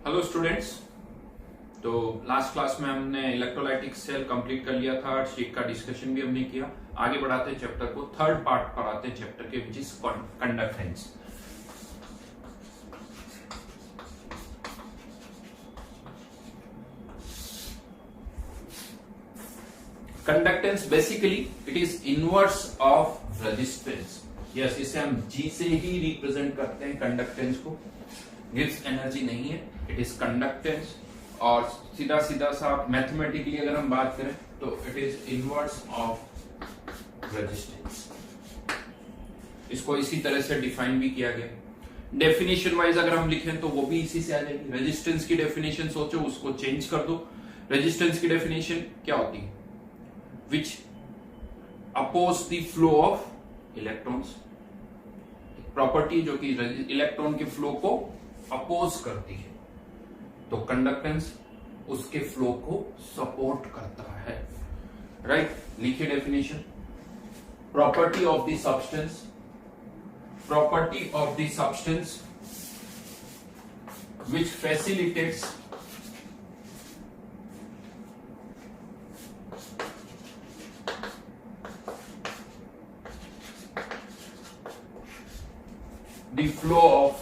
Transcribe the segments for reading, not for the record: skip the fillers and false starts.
Hello students. तो last class में हमने इलेक्ट्रोलाइटिक सेल कंप्लीट कर लिया था, शीट का डिस्कशन भी हमने किया। आगे बढ़ाते हैं चैप्टर को, थर्ड पार्ट पर आते हैं चैप्टर के, which is conductance. Conductance basically it is inverse of resistance. Yes, इसे हम जी से ही रिप्रेजेंट करते हैं कंडक्टेंस को। गिव्स एनर्जी नहीं है, इट इज कंडक्टेंस। और सीधा सीधा सा मैथमेटिकली अगर हम बात करें तो it is inverse of resistance. इसको इसी तरह से डिफाइन भी किया गया। डेफिनेशन वाइज अगर हम लिखें तो वो भी इसी से आ जाएगी। रेजिस्टेंस की डेफिनेशन सोचो, उसको चेंज कर दो। रेजिस्टेंस की डेफिनेशन क्या होती है? Which oppose the flow of electrons. Property जो कि इलेक्ट्रॉन के फ्लो को अपोज करती है, तो कंडक्टेंस उसके फ्लो को सपोर्ट करता है। राइट, लिखिए definition. Property of the substance, property of the substance which facilitates the flow of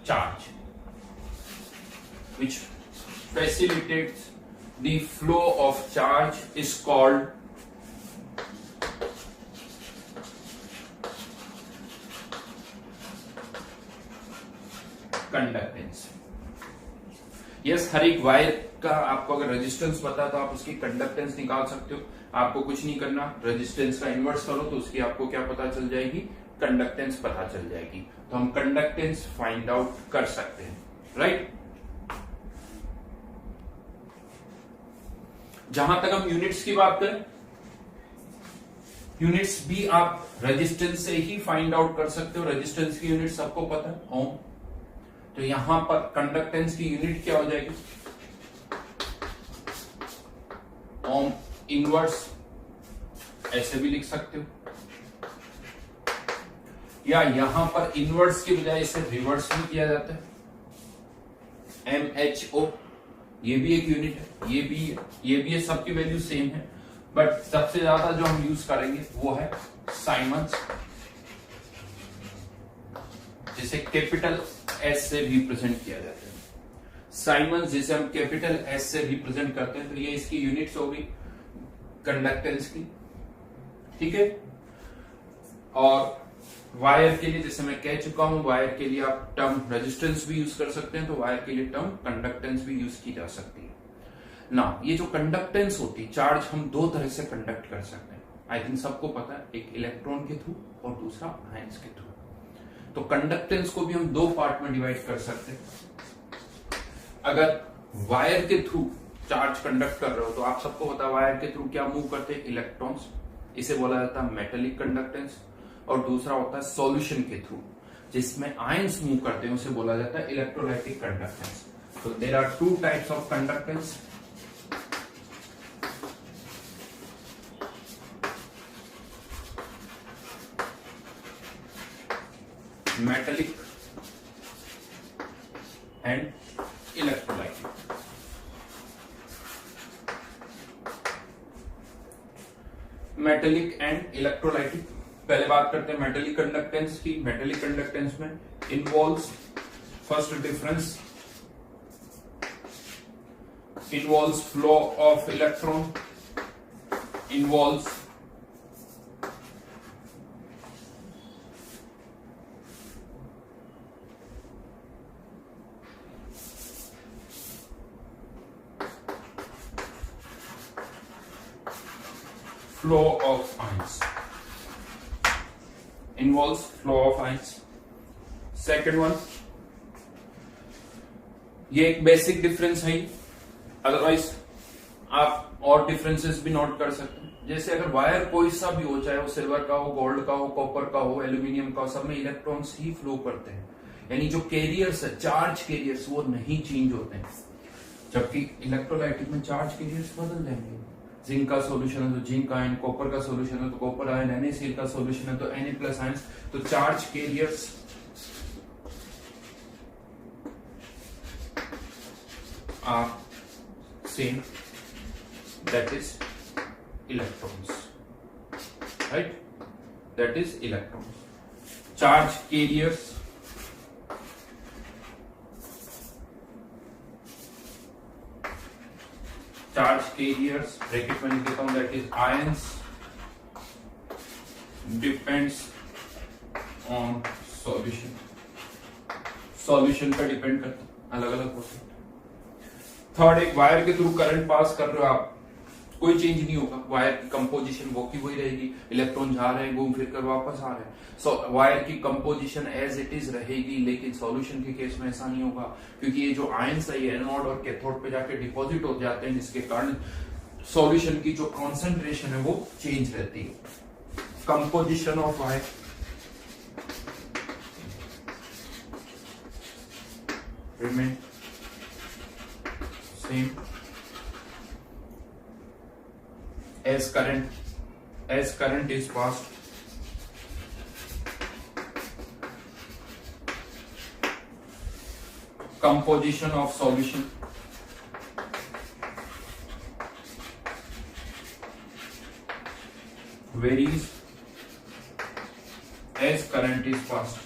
charge, which facilitates the flow of charge is called conductance. Yes, हर एक वायर का आपको अगर रेजिस्टेंस पता है तो आप उसकी कंडक्टेंस निकाल सकते हो। आपको कुछ नहीं करना, रेजिस्टेंस का इन्वर्स करो तो उसकी आपको क्या पता चल जाएगी? कंडक्टेंस पता चल जाएगी। तो हम कंडक्टेंस फाइंड आउट कर सकते हैं। राइट, जहां तक हम यूनिट्स की बात करें, यूनिट्स भी आप रेजिस्टेंस से ही फाइंड आउट कर सकते हो। रेजिस्टेंस की यूनिट सबको पता है, ओम। तो यहां पर कंडक्टेंस की यूनिट क्या हो जाएगी? ओम इनवर्स, ऐसे भी लिख सकते हो, या यहां पर इनवर्स की बजाय इसे रिवर्स भी किया जाता है, MHO। ये भी एक यूनिट है, ये भी है, सबकी वैल्यू सेम है। बट सबसे ज्यादा जो हम यूज करेंगे वो है साइमंस, जिसे कैपिटल एस से रिप्रेजेंट किया जाता है। साइमंस जिसे हम कैपिटल एस से रिप्रेजेंट करते हैं, तो ये इसकी यूनिट्स होगी कंडक्टेंस की। ठीक है, और वायर के लिए जैसे मैं कह चुका हूं, वायर के लिए आप टर्म रेजिस्टेंस भी यूज कर सकते हैं, तो वायर के लिए टर्म कंडक्टेंस भी यूज की जा सकती है ना। ये जो कंडक्टेंस होती है, चार्ज हम दो तरह से कंडक्ट कर सकते हैं। आई थिंक सबको पता है, एक इलेक्ट्रॉन के थ्रू और दूसरा आयंस के थ्रू। तो कंडक्टेंस को भी हम दो पार्ट में डिवाइड कर सकते हैं। अगर वायर के थ्रू चार्ज कंडक्ट कर रहे हो तो आप सबको पता है वायर के थ्रू क्या मूव करते हैं? इलेक्ट्रॉन्स। इसे बोला जाता है मेटेलिक कंडक्टेंस। और दूसरा होता है सॉल्यूशन के थ्रू, जिसमें आयंस मूव करते हैं, उसे बोला जाता है इलेक्ट्रोलाइटिक कंडक्टेंस। तो there are two types of conductance. Metallic and electrolytic. Metallic and electrolytic. पहले बात करते हैं मेटेलिक कंडक्टेंस की। मेटेलिक कंडक्टेंस में involves, first difference, involves flow of electron, involves flow of ions, involves flow of ions. Second one, ये एक basic difference है, otherwise आप और डिफरेंसेस भी नोट कर सकते हैं। जैसे अगर वायर कोई सा भी हो, चाहे वो सिल्वर का हो, गोल्ड का हो, कॉपर का हो, एल्यूमिनियम का हो, सब में इलेक्ट्रॉन्स ही फ्लो करते हैं। यानी जो कैरियर्स है, चार्ज कैरियर्स, वो नहीं चेंज होते हैं। जबकि इलेक्ट्रोलाइटिक में चार्ज कैरियर्स बदल जाएंगे। जिंक का सॉल्यूशन है तो जिंक आयन, कॉपर का सॉल्यूशन है तो कॉपर आयन, NaCl का सॉल्यूशन है तो Na+ आयन। तो charge carriers are same, that is electrons, right? That is electrons. Charge carriers, bracket में लिख देता हूं, that is ions depends on solution पे डिपेंड करता, अलग अलग होते हैं। थर्ड, एक वायर के थ्रू करंट पास कर रहे हो आप, कोई चेंज नहीं होगा, वायर की कंपोजिशन वो की वही रहेगी, इलेक्ट्रॉन जा रहे हैं घूम फिर कर वापस आ रहे हैं, सो वायर की कंपोजिशन एज इट इज रहेगी। लेकिन सॉल्यूशन के केस में ऐसा नहीं होगा, क्योंकि ये जो आयंस है ये एनोड और कैथोड पे जाके डिपॉजिट हो जाते हैं, जिसके कारण सॉल्यूशन की जो कॉन्सेंट्रेशन है वो चेंज रहती है। Composition of wire remain same as current is passed, composition of solution varies as current is passed.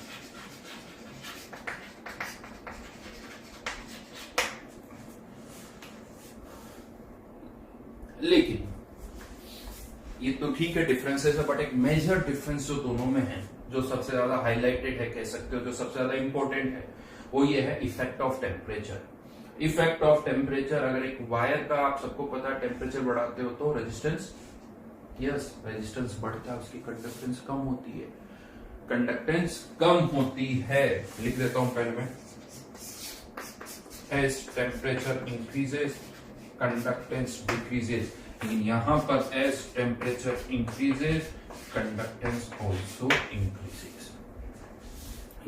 लेकिन ये तो ठीक है डिफरेंसेस है, बट एक मेजर डिफरेंस जो दोनों में है, जो सबसे ज्यादा हाईलाइटेड है कह सकते हो, जो सबसे ज्यादा इंपॉर्टेंट है, वो ये है effect of temperature. Effect of temperature, अगर एक वायर का आप सबको पता है टेम्परेचर बढ़ाते हो तो रेजिस्टेंस, यस रेजिस्टेंस बढ़ता है, उसकी कंडक्टेंस कम होती है, कंडक्टेंस कम होती है। लिख देता हूं पहले मैं, as temperature increases conductance decreases, लेकिन यहां पर as temperature increases conductance also increases.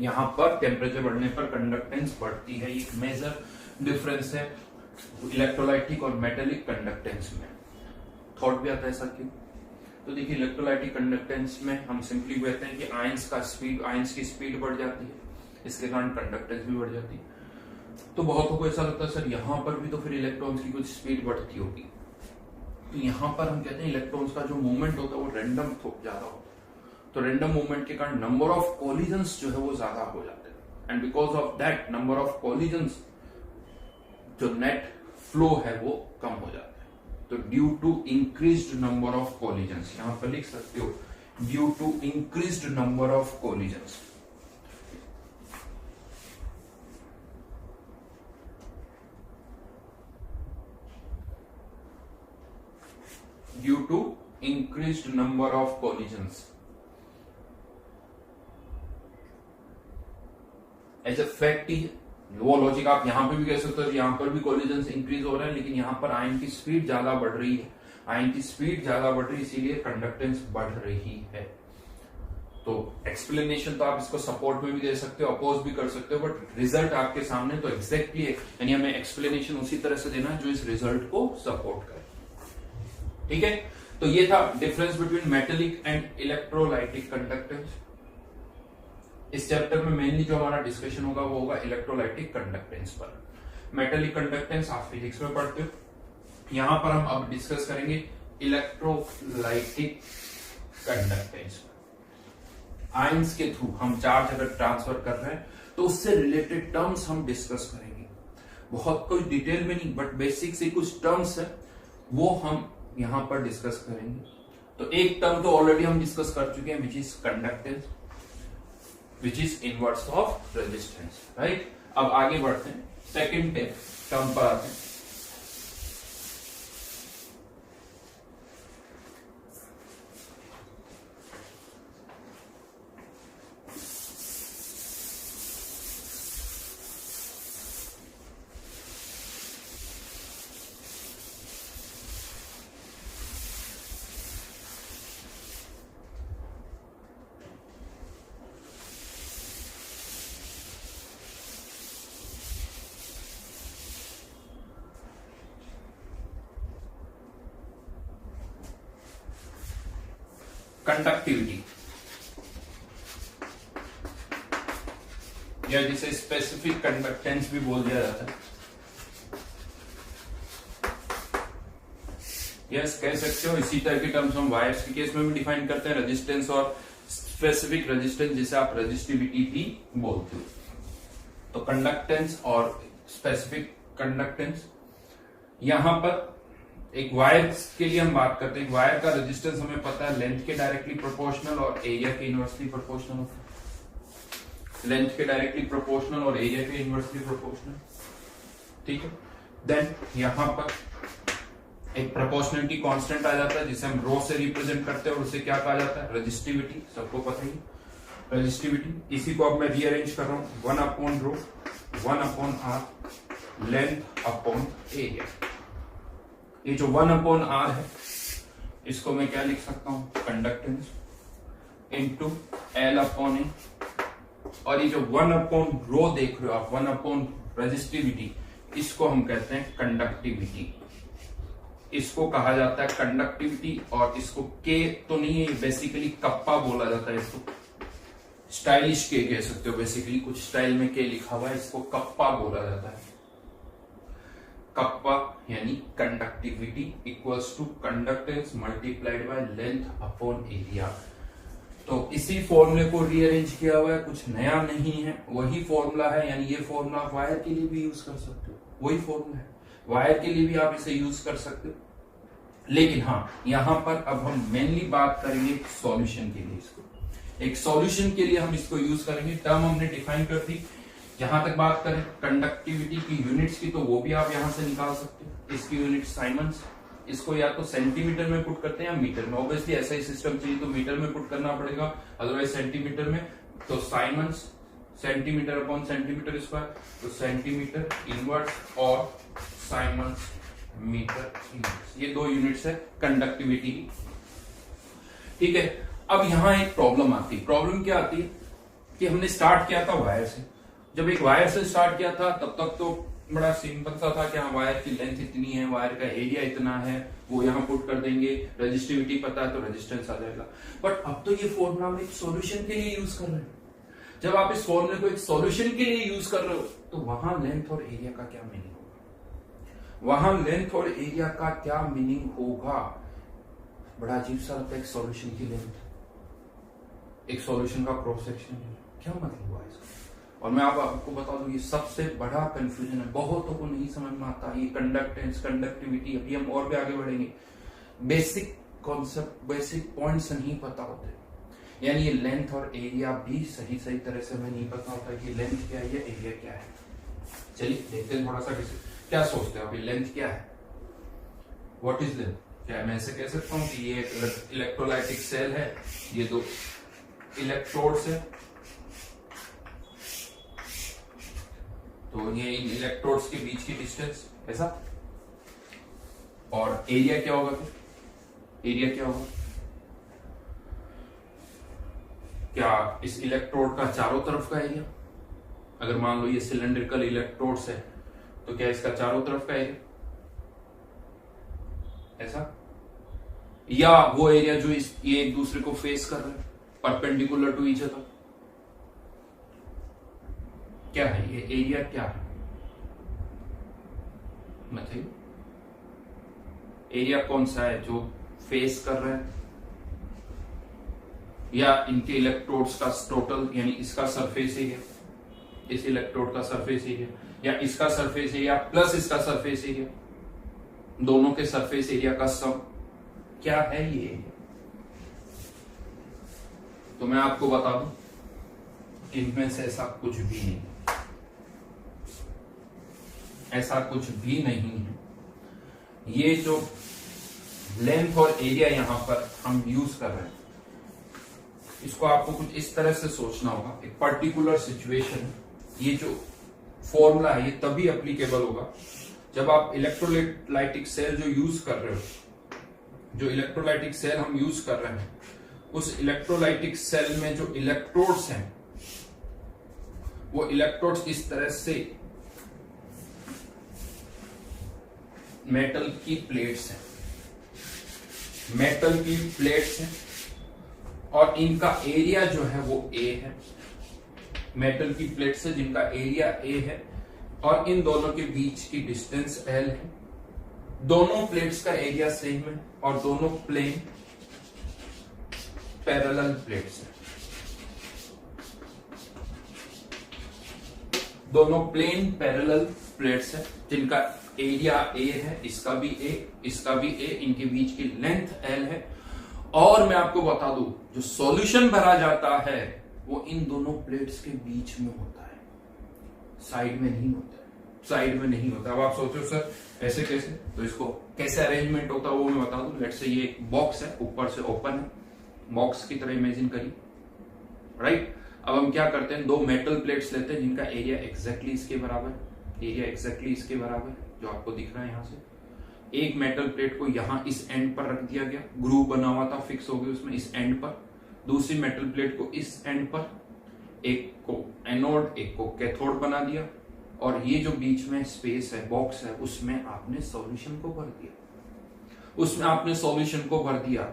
यहां पर टेम्परेचर बढ़ने पर कंडक्टेंस बढ़ती है, एक मेजर डिफरेंस है इलेक्ट्रोलाइटिक और मेटेलिक कंडक्टेंस में। थॉट भी आता है ऐसा क्यों? तो देखिए इलेक्ट्रोलाइटिक कंडक्टेंस में हम सिंपली कहते हैं कि आयंस की स्पीड बढ़ जाती है, इसके कारण कंडक्टेंस भी बढ़ जाती है। तो बहुतों को ऐसा लगता है सर यहां पर भी तो फिर इलेक्ट्रॉन्स की कुछ स्पीड बढ़ती होगी, तो यहां पर हम कहते हैं इलेक्ट्रॉन्स का जो मूवमेंट होता है वो रैंडम ज्यादा होता है, तो रैंडम मूवमेंट के कारण नंबर ऑफ कोलिजन्स जो है वो ज्यादा हो जाते हैं, and because of that number of collisions जो नेट फ्लो है वो कम हो जाता है। तो due to increased number of collisions, यहां पर लिख सकते हो due to increased number of collisions, due to increased number of collisions. As a fact ही वो लॉजिक आप यहां पे भी कह सकते हो, यहां पर भी कोलिजन्स इंक्रीज हो रहे हैं, लेकिन यहां पर आयन की स्पीड ज्यादा बढ़ रही है, आयन की स्पीड ज्यादा बढ़ रही है, इसीलिए कंडक्टेंस बढ़ रही है। तो एक्सप्लेनेशन तो आप इसको सपोर्ट में भी दे सकते हो, अपोज भी कर सकते हो, बट रिजल्ट आपके सामने तो एग्जैक्टली है, यानी हमें एक्सप्लेनेशन उसी तरह से देना जो इस रिजल्ट को सपोर्ट करे। ठीक है, तो ये था difference between metallic and electrolytic conductance. इस चैप्टर में मेनली जो हमारा डिस्कशन होगा वो होगा इलेक्ट्रोलाइटिक कंडक्टेंस पर। मेटेलिक कंडक्टेंस आप फिजिक्स में पढ़ते हो, यहां पर हम अब डिस्कस करेंगे इलेक्ट्रोलाइटिक कंडक्टेंस। आयंस के थ्रू हम चार्ज अगर ट्रांसफर कर रहे हैं तो उससे रिलेटेड टर्म्स हम डिस्कस करेंगे, बहुत कोई डिटेल में नहीं, बट बेसिक से कुछ टर्म्स है वो हम यहां पर डिस्कस करेंगे। तो एक टर्म तो ऑलरेडी हम डिस्कस कर चुके हैं, which is conductance, which is inverse of resistance, right. अब आगे बढ़ते हैं, सेकेंड टर्म पर आते हैं। कंडक्टिविटी, या जिसे स्पेसिफिक कंडक्टेंस भी बोल दिया जाता है। यस कह सकते हो। इसी तरह के टर्म्स हम वायर्स के केस में भी डिफाइन करते हैं, रेजिस्टेंस और स्पेसिफिक रेजिस्टेंस, जिसे आप रेजिस्टिविटी भी बोलते हो। तो कंडक्टेंस और स्पेसिफिक कंडक्टेंस, यहां पर एक वायर के लिए हम बात करते हैं। वायर का रेजिस्टेंस हमें पता है लेंथ के डायरेक्टली प्रोपोर्शनल और एरिया के इनवर्सली प्रोपोर्शनल होता है। लेंथ के डायरेक्टली प्रोपोर्शनल और एरिया के इनवर्सली प्रोपोर्शनल, ठीक है। देन यहां पर एक प्रोपोर्शनलिटी कांस्टेंट आ जाता है जिसे हम रो से रिप्रेजेंट करते हैं और उसे क्या कहा जाता है, रेजिस्टिविटी, सबको पता ही रेजिस्टिविटी। इसी को अब मैं रीअरेंज कर रहा हूं, 1 upon rho 1 upon R length upon area. ये जो 1 अपॉन आर है इसको मैं क्या लिख सकता हूं, कंडक्टेंस इंटू एल अपॉन ए, और ये जो 1 अपॉन रो देख रहे हो आप, 1 अपॉन रेजिस्टिविटी, इसको हम कहते हैं कंडक्टिविटी। इसको कहा जाता है कंडक्टिविटी, और इसको के तो नहीं है, बेसिकली कप्पा बोला जाता है इसको, स्टाइलिश के कह सकते हो, बेसिकली कुछ स्टाइल में के लिखा हुआ है, इसको कप्पा बोला जाता है। कप्पा यानी conductivity equals to conductance multiplied by length upon area. तो इसी फॉर्मूले को रीअरेंज किया हुआ है, कुछ नया नहीं है, वही फॉर्मूला है। यानी ये फॉर्मूला आप वायर के लिए भी यूज कर सकते हो, वही फॉर्मूला है, वायर के लिए भी आप इसे यूज कर सकते हो। लेकिन हाँ, यहां पर अब हम मेनली बात करेंगे सॉल्यूशन के लिए। इसको एक सॉल्यूशन के लिए हम इसको यूज करेंगे। टर्म हमने डिफाइन कर दी। जहां तक बात करें कंडक्टिविटी की यूनिट्स की, तो वो भी आप यहां से निकाल सकते हो। इसकी यूनिट साइमन्स, इसको या तो सेंटीमीटर में पुट करते हैं या मीटर में। ऑब्वियसली ऐसा ही सिस्टम चाहिए तो मीटर में पुट करना पड़ेगा, अदरवाइज सेंटीमीटर में। तो Simons centimetre upon centimetre square, तो सेंटीमीटर इनवर्स और साइमन्स मीटर इनवर्स, ये 2 यूनिट्स है कंडक्टिविटी की, ठीक है। अब यहां एक प्रॉब्लम आती है। प्रॉब्लम क्या आती है कि हमने स्टार्ट किया था वायर से। जब एक वायर से स्टार्ट किया था तब तक तो बड़ा सिंपल सा था कि हाँ वायर की लेंथ इतनी है, वायर का एरिया इतना है, वो यहाँ पुट कर देंगे, रेजिस्टिविटी पता है तो रेजिस्टेंस आ जाएगा। बट अब तो ये फॉर्मूला हम एक सॉल्यूशन के लिए यूज कर रहे हैं। जब आप इस फॉर्मूले को एक सॉल्यूशन के लिए यूज कर रहे हो तो वहां लेंथ और एरिया का क्या मीनिंग होगा, वहां लेंथ और एरिया का क्या मीनिंग होगा। बड़ा अजीब सा लगता है एक सॉल्यूशन की लेंथ, एक सॉल्यूशन का क्रॉस सेक्शन, क्या मतलब हुआ इसका। और मैं आपको बता दूं, ये सबसे बड़ा कंफ्यूजन है, बहुतों को नहीं समझ में आता ये कंडक्टेंस कंडक्टिविटी। अभी हम और भी आगे बढ़ेंगे, बेसिक कॉन्सेप्ट बेसिक पॉइंट्स नहीं पता होते। यानी ये लेंथ और एरिया भी सही तरह से हमें नहीं पता होता कि लेंथ क्या है या एरिया क्या है। चलिए देखते हैं थोड़ा सा क्या सोचते हैं अभी, लेंथ क्या है, व्हाट इज लेंथ। क्या मैं ऐसे कह सकता हूँ कि ये इलेक्ट्रोलाइटिक सेल है, ये 2 इलेक्ट्रोड्स है, तो ये इन इलेक्ट्रोड्स के बीच की डिस्टेंस ऐसा, और एरिया क्या होगा फिर, एरिया क्या होगा, क्या इस इलेक्ट्रोड का चारों तरफ का एरिया। अगर मान लो ये सिलेंड्रिकल इलेक्ट्रोड्स है तो क्या इसका चारों तरफ का एरिया ऐसा, या वो एरिया जो ये एक दूसरे को फेस कर रहे हैं परपेंडिकुलर टू ईच अदर, क्या है ये एरिया, क्या है बताइए। एरिया कौन सा है, जो फेस कर रहे हैं, या इनके इलेक्ट्रोड्स का टोटल, यानी इसका सरफेस एरिया, इस इलेक्ट्रोड का सरफेस एरिया, या इसका सरफेस एरिया प्लस इसका सरफेस एरिया, दोनों के सरफेस एरिया का सम, क्या है ये। तो मैं आपको बता दूं, इनमें से ऐसा कुछ भी नहीं, ऐसा कुछ भी नहीं है। ये जो लेंथ और एरिया यहां पर हम यूज कर रहे हैं, इसको आपको कुछ इस तरह से सोचना होगा। एक पर्टिकुलर सिचुएशन, ये जो फॉर्मूला है ये तभी एप्लीकेबल होगा जब आप इलेक्ट्रोलाइटिक सेल जो यूज कर रहे हो, जो इलेक्ट्रोलाइटिक सेल हम यूज कर रहे हैं, उस इलेक्ट्रोलाइटिक सेल में जो इलेक्ट्रोड्स हैं, वो इलेक्ट्रोड्स इस तरह से मेटल की प्लेट्स हैं, मेटल की प्लेट्स हैं, और इनका एरिया जो है वो A है। मेटल की प्लेट्स है जिनका एरिया A है, और इन दोनों के बीच की डिस्टेंस L है। दोनों प्लेट्स का एरिया सेम है और दोनों प्लेन पैरेलल प्लेट्स है। दोनों प्लेन पैरेलल प्लेट्स है जिनका एरिया ए है, इसका भी ए, इसका भी ए, इनके बीच की लेंथ एल है। और मैं आपको बता दूं, जो सॉल्यूशन भरा जाता है वो इन दोनों प्लेट्स के बीच में होता है, साइड में नहीं होता है, साइड में नहीं होता। अब आप सोचो सर ऐसे कैसे, तो इसको कैसे अरेंजमेंट होता है वो मैं बता दूं। लेट्स से ये एक बॉक्स है, ऊपर से ओपन है, बॉक्स की तरह इमेजिन करिए, राइट। अब हम क्या करते हैं, दो मेटल प्लेट्स लेते हैं जिनका एरिया एग्जैक्टली इसके बराबर, एरिया एग्जैक्टली इसके बराबर जो आपको दिख रहा है यहां से। एक मेटल प्लेट को यहां इस एंड पर रख दिया गया, ग्रूव बना हुआ था, फिक्स हो गई उसमें इस एंड पर। दूसरी मेटल प्लेट को इस एंड पर, एक को एनोड एक को कैथोड बना दिया, और ये जो बीच में स्पेस है, बॉक्स है, उसमें आपने सॉल्यूशन को भर दिया, उसमें आपने सॉल्यूशन को भर दिया।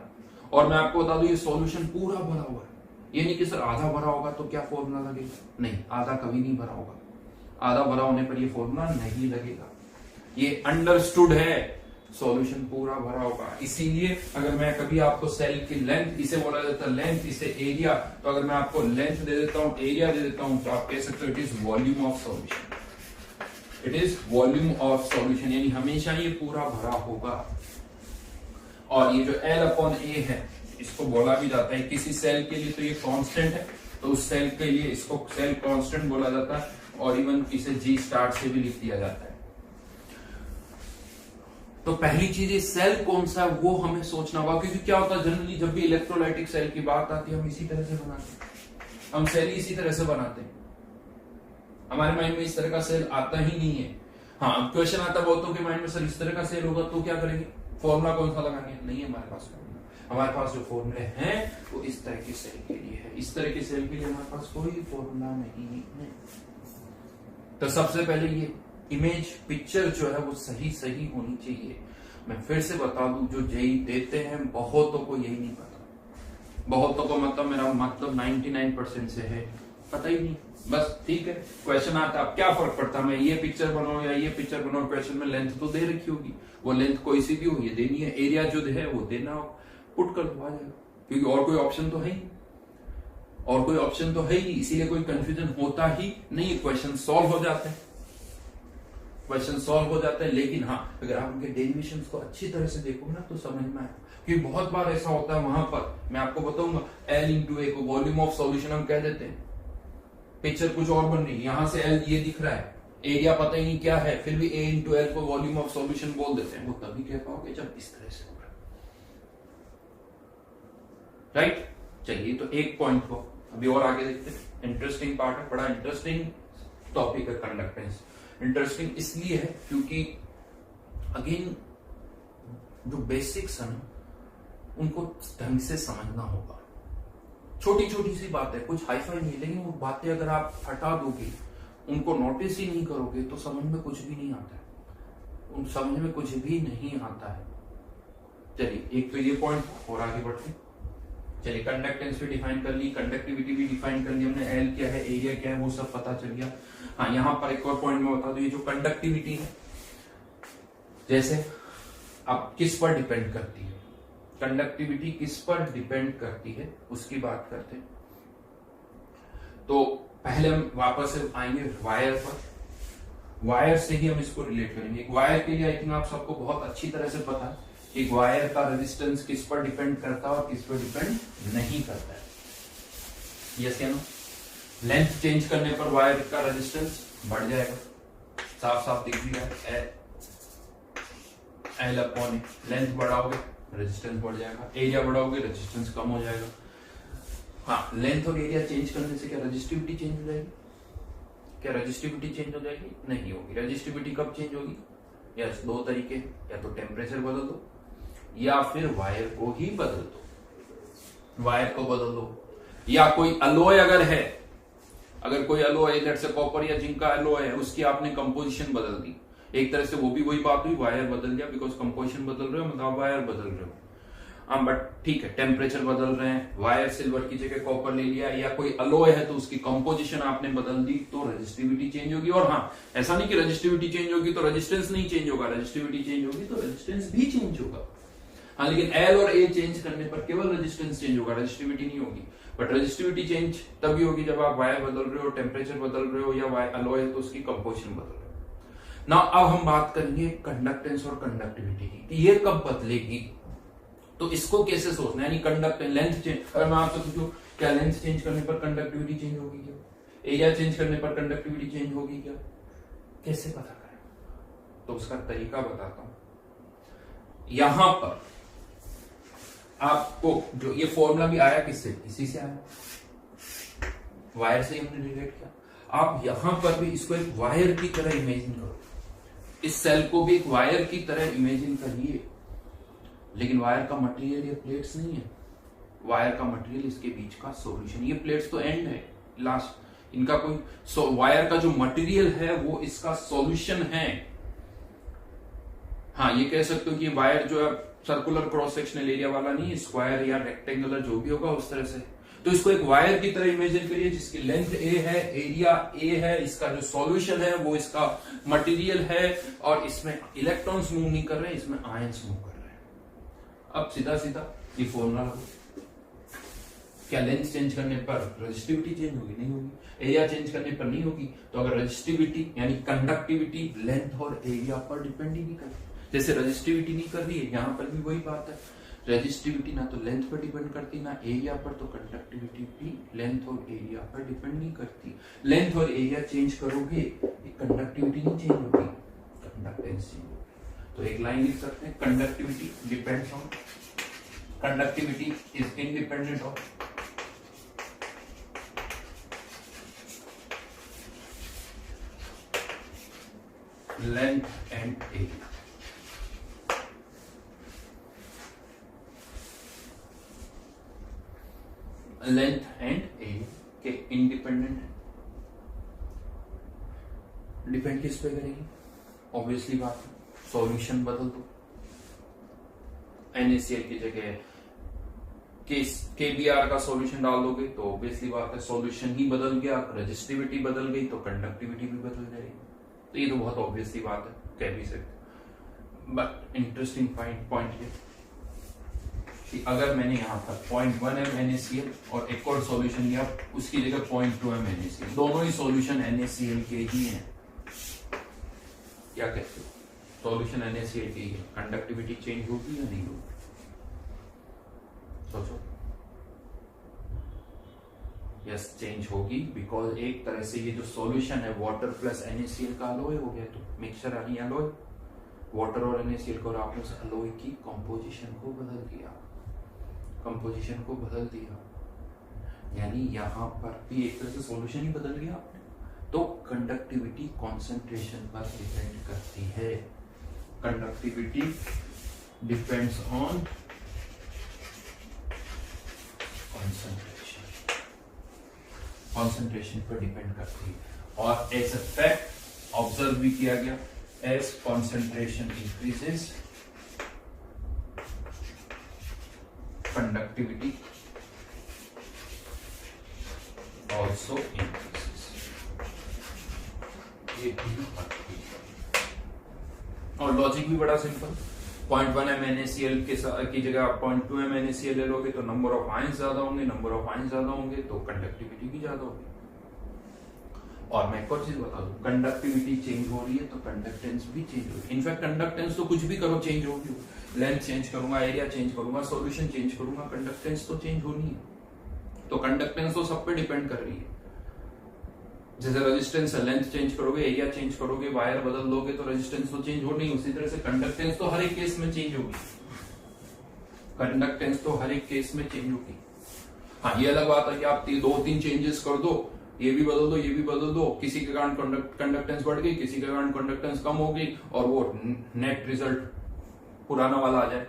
और मैं आपको बता दूं ये सॉल्यूशन पूरा भरा हुआ है, ये नहीं कि सर आधा भरा होगा तो क्या फॉर्मूला लगेगा, नहीं, आधा कभी नहीं भरा होगा, आधा भरा होने पर ये फॉर्मूला नहीं लगेगा। ये अंडरस्टूड है, सॉल्यूशन पूरा भरा होगा। इसीलिए अगर मैं कभी आपको सेल की लेंथ, इसे बोला जाता है लेंथ, इसे एरिया, तो अगर मैं आपको लेंथ दे देता हूं, एरिया दे देता हूं, तो आप कह सकते हो it is volume of solution, it is volume of solution, यानी हमेशा ये पूरा भरा होगा। और ये जो L/A है, इसको बोला भी जाता है किसी सेल के लिए तो ये कांस्टेंट है, तो उस सेल के लिए इसको सेल कांस्टेंट बोला जाता है, और इवन इसे G स्टार से भी लिख दिया जाता है। तो पहली चीज ये सेल कौन सा है वो हमें सोचना होगा, क्योंकि क्या होता है जनरली जब भी इलेक्ट्रोलाइटिक सेल की बात आती है हम इसी तरह से बनाते हैं, हम सेल इसी तरह से बनाते हैं, हमारे माइंड में इस तरह का सेल आता ही नहीं है। हाँ, क्वेश्चन आता है बहुतों के माइंड में, सर इस तरह का सेल होगा तो क्या करेंगे, फॉर्मूला कौन सा लगाएंगे, नहीं है हमारे पास फॉर्मूला। हमारे पास जो फॉर्मूले हैं वो इस तरह के सेल के लिए है, इस तरह के सेल के लिए हमारे पास कोई फॉर्मूला नहीं है। तो सबसे पहले ये इमेज पिक्चर जो है वो सही सही होनी चाहिए। मैं फिर से बता दूं, जो जेई देते हैं बहुतों को यही नहीं पता, बहुतों को मतलब मेरा मतलब 99% से है पता ही नहीं, बस ठीक है। क्वेश्चन आता है, क्या फर्क पड़ता है मैं ये पिक्चर बनाऊं या ये पिक्चर बनाऊं, क्वेश्चन में लेंथ तो दे रखी होगी, वो लेंथ कोई सी भी हो ये देनी है, एरिया जो है वो देना हो, पुट कर दो आ जाएगा, क्योंकि और कोई ऑप्शन तो है ही, और कोई ऑप्शन तो है ही, इसीलिए कोई कंफ्यूजन होता ही नहीं, क्वेश्चन सॉल्व हो जाते हैं, क्वेश्चन सॉल्व हो जाता है। लेकिन हाँ, अगर आप उनके डेरिवेशंस को अच्छी तरह से देखोगे ना तो समझ में आएगा, क्योंकि बहुत बार ऐसा होता है, वहां पर मैं आपको बताऊंगा L/A को वॉल्यूम ऑफ सॉल्यूशन हम कह देते हैं, पिक्चर कुछ और बन रही है, यहां से L ये दिख रहा है, एरिया पता ही नहीं क्या है, फिर भी A/L को वॉल्यूम ऑफ सॉल्यूशन बोल देते हैं, वो तभी कह पाओगे जब इस तरह से होगा, राइट। चलिए, तो एक पॉइंट को अभी और आगे देखते हैं, इंटरेस्टिंग पार्ट है, बड़ा इंटरेस्टिंग टॉपिक है कंडक्टेंस। इंटरेस्टिंग इसलिए है क्योंकि अगेन जो बेसिक्स है ना उनको ढंग से समझना होगा, छोटी छोटी सी बात है, कुछ हाईफाई नहीं, लेकिन वो बातें अगर आप हटा दोगे, उनको नोटिस ही नहीं करोगे तो समझ में कुछ भी नहीं आता है, उन समझ में कुछ भी नहीं आता है। चलिए, एक तो ये पॉइंट और आगे बढ़ते। चलिए, कंडक्टेंस भी डिफाइन कर ली, कंडक्टिविटी भी डिफाइन कर ली हमने, एल क्या है, एरिया क्या है, वो सब पता चल गया। हाँ, यहां पर एक और पॉइंट में बता दूं, ये जो कंडक्टिविटी है, जैसे अब किस पर डिपेंड करती है, कंडक्टिविटी किस पर डिपेंड करती है उसकी बात करते हैं। तो पहले हम वापस से आएंगे वायर पर, वायर से ही हम इसको रिलेट करेंगे। एक वायर के लिए आई थिंक आप सबको बहुत अच्छी तरह से पता है कि वायर का रेजिस्टेंस किस पर डिपेंड करता है और किस पर डिपेंड नहीं करता है, यस या नो। लेंथ चेंज करने पर वायर का रेजिस्टेंस बढ़ जाएगा, साफ साफ दिख भी रहा है, L/A। लेंथ बढ़ाओगे रेजिस्टेंस बढ़ जाएगा, एरिया बढ़ाओगे रेजिस्टेंस कम हो जाएगा। हाँ, लेंथ और एरिया चेंज करने से क्या रेजिस्टिविटी चेंज हो जाएगी, क्या रेजिस्टिविटी चेंज हो जाएगी, नहीं होगी। रेजिस्टिविटी कब चेंज होगी, यस, दो तरीके, या तो टेम्परेचर बदल दो या फिर वायर को ही बदल दो, वायर को बदल दो, या कोई अलॉय अगर है, अगर कोई अलॉय लेट्स से कॉपर या जिंक का अलॉय है, उसकी आपने कंपोजिशन बदल दी, एक तरह से वो भी वही बात हुई, वायर बदल गया, बिकॉज कंपोजिशन बदल रहे हो मतलब वायर बदल रहे हो। हाँ बट ठीक है, टेम्परेचर बदल रहे हैं, वायर सिल्वर की जगह कॉपर ले लिया, या कोई अलॉय है तो उसकी कंपोजिशन आपने बदल दी तो रेजिस्टिविटी चेंज होगी। और हाँ, ऐसा नहीं कि रेजिस्टिविटी चेंज होगी तो रेजिस्टेंस नहीं चेंज होगा, रेजिस्टिविटी चेंज होगी तो रेजिस्टेंस भी चेंज होगा। हाँ, लेकिन एल और ए चेंज करने पर केवल रेजिस्टेंस चेंज होगा, रेजिस्टिविटी नहीं होगी। बट रेजिस्टिविटी चेंज तभी होगी जब आप वायर बदल रहे हो, टेम्परेचर बदल रहे हो, या वायर अलॉय है तो उसकी कंपोजिशन बदल रहे हो ना। अब हम बात करेंगे कंडक्टेंस और कंडक्टिविटी की, ये कब बदलेगी, तो इसको कैसे सोचना है, यानी कंडक्ट लेंथ चेंज। अगर मैं आपसे पूछूं क्या लेंथ चेंज करने पर कंडक्टिविटी चेंज होगी क्या, एरिया चेंज करने पर कंडक्टिविटी चेंज होगी क्या, कैसे पता करें, तो उसका तरीका बताता हूं। यहां पर आपको जो ये फॉर्मूला भी आया किससे, इसी से आया, वायर से हमने रिलेट किया। आप यहां पर भी इसको एक वायर की तरह इमेजिन करो, इस सेल को भी एक वायर की तरह इमेजिन करिए, लेकिन वायर का मटेरियल ये प्लेट्स नहीं है, वायर का मटेरियल इसके बीच का सॉल्यूशन। ये प्लेट्स तो एंड है, लास्ट, इनका कोई वायर का जो मटेरियल है वो इसका सॉल्यूशन है। हाँ, ये कह सकते हो कि वायर जो है सर्कुलर क्रॉस सेक्शनल एरिया वाला नहीं, स्क्वायर या रेक्टेंगुलर जो भी होगा उस तरह से। तो इसको एक वायर की तरह इमेजिन करिए जिसकी लेंथ ए है, एरिया ए है, इसका जो सॉल्यूशन है वो इसका मटेरियल है, और इसमें इलेक्ट्रॉन्स मूव नहीं कर रहे हैं, इसमें आयंस मूव कर रहे हैं। अब सीधा सीधा ये फॉर्मूला लगो, क्या लेंथ चेंज करने पर रेजिस्टिविटी चेंज होगी, नहीं होगी, एरिया चेंज करने पर नहीं होगी। तो अगर रेजिस्टिविटी यानी कंडक्टिविटी लेंथ और एरिया पर डिपेंड ही नहीं करती, जैसे रेजिस्टिविटी नहीं कर रही है, यहां पर भी वही बात है, रेजिस्टिविटी ना तो लेंथ पर डिपेंड करती ना एरिया पर, तो कंडक्टिविटी भी लेंथ और एरिया पर डिपेंड नहीं करती। लेंथ और एरिया चेंज करोगे, कंडक्टिविटी नहीं चेंज होगी, कंडक्टेंस चेंज होगी। तो एक लाइन लिख सकते हैं, conductivity depends on, conductivity is independent of length and area. Length and area के इंडिपेंडेंट है। डिपेंड किस पे करेगी, ऑब्वियसली बात है, सॉल्यूशन बदल दो, NaCl की जगह KBr का सॉल्यूशन डाल दोगे तो ऑब्वियसली बात है सॉल्यूशन ही बदल गया, रेजिस्टिविटी बदल गई तो कंडक्टिविटी भी बदल जाएगी। तो ये तो बहुत ऑब्वियसली बात है, कह भी सकते। बट इंटरेस्टिंग पॉइंट ये कि अगर मैंने यहां पर 0.1 m NaCl और एक और सॉल्यूशन लिया, उसकी जगह 0.2 m NaCl, दोनों ही सॉल्यूशन NaCl के ही हैं, क्या कहते हो, सॉल्यूशन NaCl के ही है, कंडक्टिविटी चेंज होगी या नहीं होगी, सोचो। यस, चेंज होगी, बिकॉज एक तरह से ये जो सॉल्यूशन है वाटर प्लस NaCl का अलॉय हो गया, तो मिक्सचर यानी अलॉय, वाटर और NaCl को आपने उस अलॉय की कंपोजिशन को बदल दिया, कंपोजिशन को बदल दिया, यानी यहां पर भी एक तरह से सॉल्यूशन ही बदल गया आपने। तो कंडक्टिविटी कॉन्सेंट्रेशन पर डिपेंड करती है, conductivity depends on concentration, concentration पर डिपेंड करती है। और एज अ फैक्ट ऑब्जर्व भी किया गया, as concentration increases conductivity also increases। ये भी और लॉजिक भी बड़ा सिंपल, 0.1 m NaCl की जगह आप 0.2 m NaCl ले लोगे तो नंबर ऑफ आयंस ज्यादा होंगे, नंबर ऑफ आयंस ज्यादा होंगे तो कंडक्टिविटी भी ज्यादा होगी। और मैं एक और चीज बता दूं, कंडक्टिविटी चेंज हो रही है तो कंडक्टेंस भी चेंज होगी। इनफैक्ट कंडक्टेंस तो कुछ भी करो चेंज होगी, लेंथ चेंज करूंगा, एरिया चेंज करूंगा, सॉल्यूशन चेंज करूंगा, कंडक्टेंस तो चेंज होनी है। तो कंडक्टेंस तो सब पे डिपेंड कर रही है, जैसे रेजिस्टेंस है, लेंथ चेंज करोगे, एरिया चेंज करोगे, वायर बदल दोगे तो रेजिस्टेंस तो चेंज होनी है, उसी तरह से कंडक्टेंस तो हर एक केस में चेंज होगी, कंडक्टेंस तो हर एक केस में चेंज होगी। हाँ, ये अलग बात है कि आप 2-3 चेंजेस कर दो, ये भी बदल दो, ये भी बदल दो, किसी के कारण कंडक्टेंस बढ़ गई, किसी के कारण कंडक्टेंस कम हो गई, और वो नेट रिजल्ट पुराना वाला आ जाए,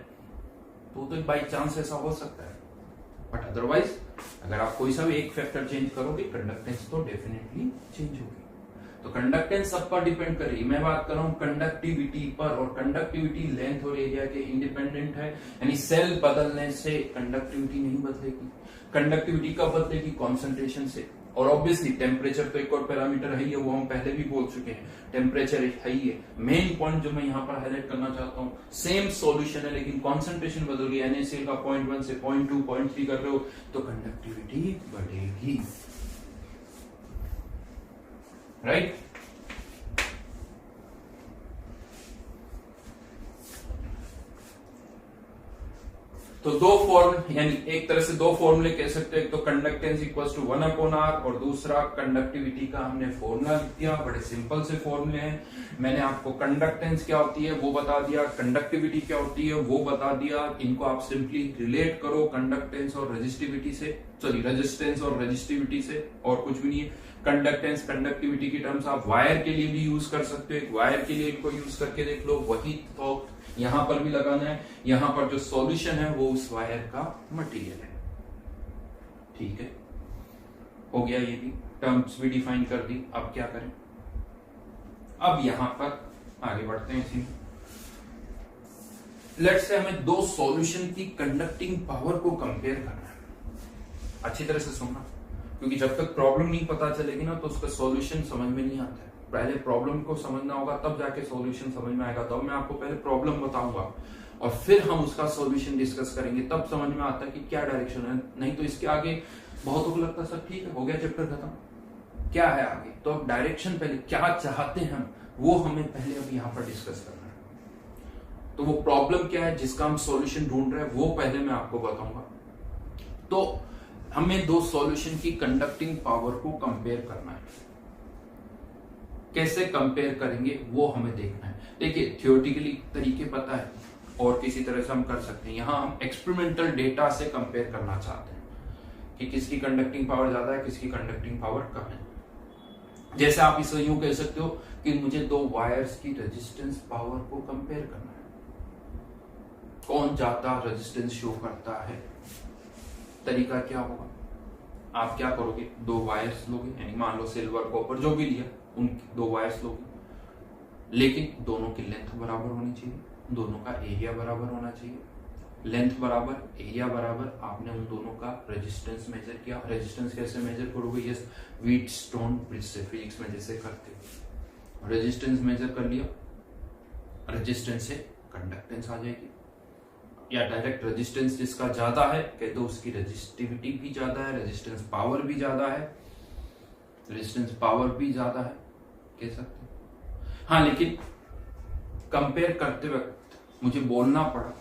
तो बाई चांस ऐसा हो सकता है। बट अदरवाइज अगर आप कोई सा भी एक फैक्टर चेंज करोगे, कंडक्टेंस तो डेफिनेटली चेंज होगी। तो कंडक्टेंस सब पर डिपेंड करेगी। मैं बात कर रहा हूं कंडक्टिविटी पर, और कंडक्टिविटी लेंथ और एरिया के इंडिपेंडेंट है, यानी सेल बदलने से कंडक्टिविटी नहीं बदलेगी। कंडक्टिविटी कब बदलेगी? कॉन्सेंट्रेशन से। और ऑब्वियसली टेम्परेचर तो एक और पैरामीटर है ही है, वो हम पहले भी बोल चुके हैं, टेम्परेचर एक है ही है। मेन पॉइंट जो मैं यहाँ पर हाईलाइट करना चाहता हूँ, सेम सॉल्यूशन है लेकिन कॉन्सेंट्रेशन बदल गई। NaCl का 0.1 से 0.2 0.3 कर रहे हो तो कंडक्टिविटी बढ़ेगी, राइट। तो दो फॉर्म, यानी एक तरह से दो फॉर्मूले कह सकते हैं, एक तो कंडक्टेंस इक्वल्स टू 1/r और दूसरा कंडक्टिविटी का हमने फॉर्मूला लिख दिया। बड़े सिंपल से फॉर्मूले हैं। मैंने आपको कंडक्टेंस क्या होती है वो बता दिया, कंडक्टिविटी क्या होती है वो बता दिया। इनको आप सिंपली रिलेट करो कंडक्टेंस और रेजिस्टिविटी से, सॉरी रेजिस्टेंस और रेजिस्टिविटी से, और कुछ भी नहीं है। कंडक्टेंस कंडक्टिविटी की टर्म्स आप वायर के लिए भी यूज कर सकते हो, एक वायर के लिए इनको यूज करके देख लो। वही तो यहां पर भी लगाना है। यहां पर जो सॉल्यूशन है वो उस वायर का मटेरियल है, ठीक है। हो गया, ये भी टर्म्स भी डिफाइन कर दी। अब क्या करें? अब यहां पर आगे बढ़ते हैं। इसी लेट्स से हमें दो सॉल्यूशन की कंडक्टिंग पावर को कंपेयर करना है। अच्छी तरह से सुनना, क्योंकि जब तक प्रॉब्लम नहीं पता चलेगी ना तो उसका सॉल्यूशन समझ में नहीं आता है। पहले प्रॉब्लम को समझना होगा तब जाके सॉल्यूशन समझ में आएगा। तो मैं आपको पहले प्रॉब्लम बताऊंगा और फिर हम उसका सॉल्यूशन डिस्कस करेंगे, तब समझ में आता है कि क्या डायरेक्शन है। नहीं तो इसके आगे बहुतों को लगता है सर ठीक है हो गया चैप्टर खत्म, क्या है आगे। तो अब डायरेक्शन पहले क्या चाहते हैं हम, वो हमें पहले अब यहाँ पर डिस्कस करना है। तो वो प्रॉब्लम क्या है जिसका हम सॉल्यूशन ढूंढ रहे हैं वो पहले मैं आपको बताऊंगा। तो हमें दो सॉल्यूशन की कंडक्टिंग पावर को कंपेयर करना है। कैसे कंपेयर करेंगे वो हमें देखना है। देखिए थियोरेटिकली तरीके पता है और किसी तरह से हम कर सकते हैं। यहां हम एक्सपेरिमेंटल डेटा से कंपेयर करना चाहते हैं कि किसकी कंडक्टिंग पावर ज्यादा है, किसकी कंडक्टिंग पावर कम है। जैसे आप इसे यूं कह सकते हो कि मुझे दो वायर्स की रेजिस्टेंस पावर को कंपेयर करना है, कौन ज्यादा रेजिस्टेंस शो करता है। तरीका क्या होगा? आप क्या करोगे, दो वायर्स लोगे, यानी मान लो सिल्वर कॉपर जो भी लिया, उन दो वायर्स लोगे, लेकिन दोनों की लेंथ बराबर होनी चाहिए, दोनों का एरिया बराबर होना चाहिए। लेंथ बराबर, एरिया बराबर, आपने उन दोनों का रेजिस्टेंस मेजर किया। रेजिस्टेंस कैसे मेजर करोगे? यस, व्हीटस्टोन ब्रिज से, फिजिक्स में जैसे करते हो। रेजिस्टेंस मेजर कर लिया, रेजिस्टेंस से कंडक्टेंस आ जाएगी। या डायरेक्ट रेजिस्टेंस जिसका ज्यादा है कह दो उसकी रेजिस्टिविटी भी ज्यादा है, रेजिस्टेंस पावर भी ज्यादा है, रेजिस्टेंस पावर भी ज्यादा है कह सकते हैं। हाँ, लेकिन कंपेयर करते वक्त मुझे बोलना पड़ा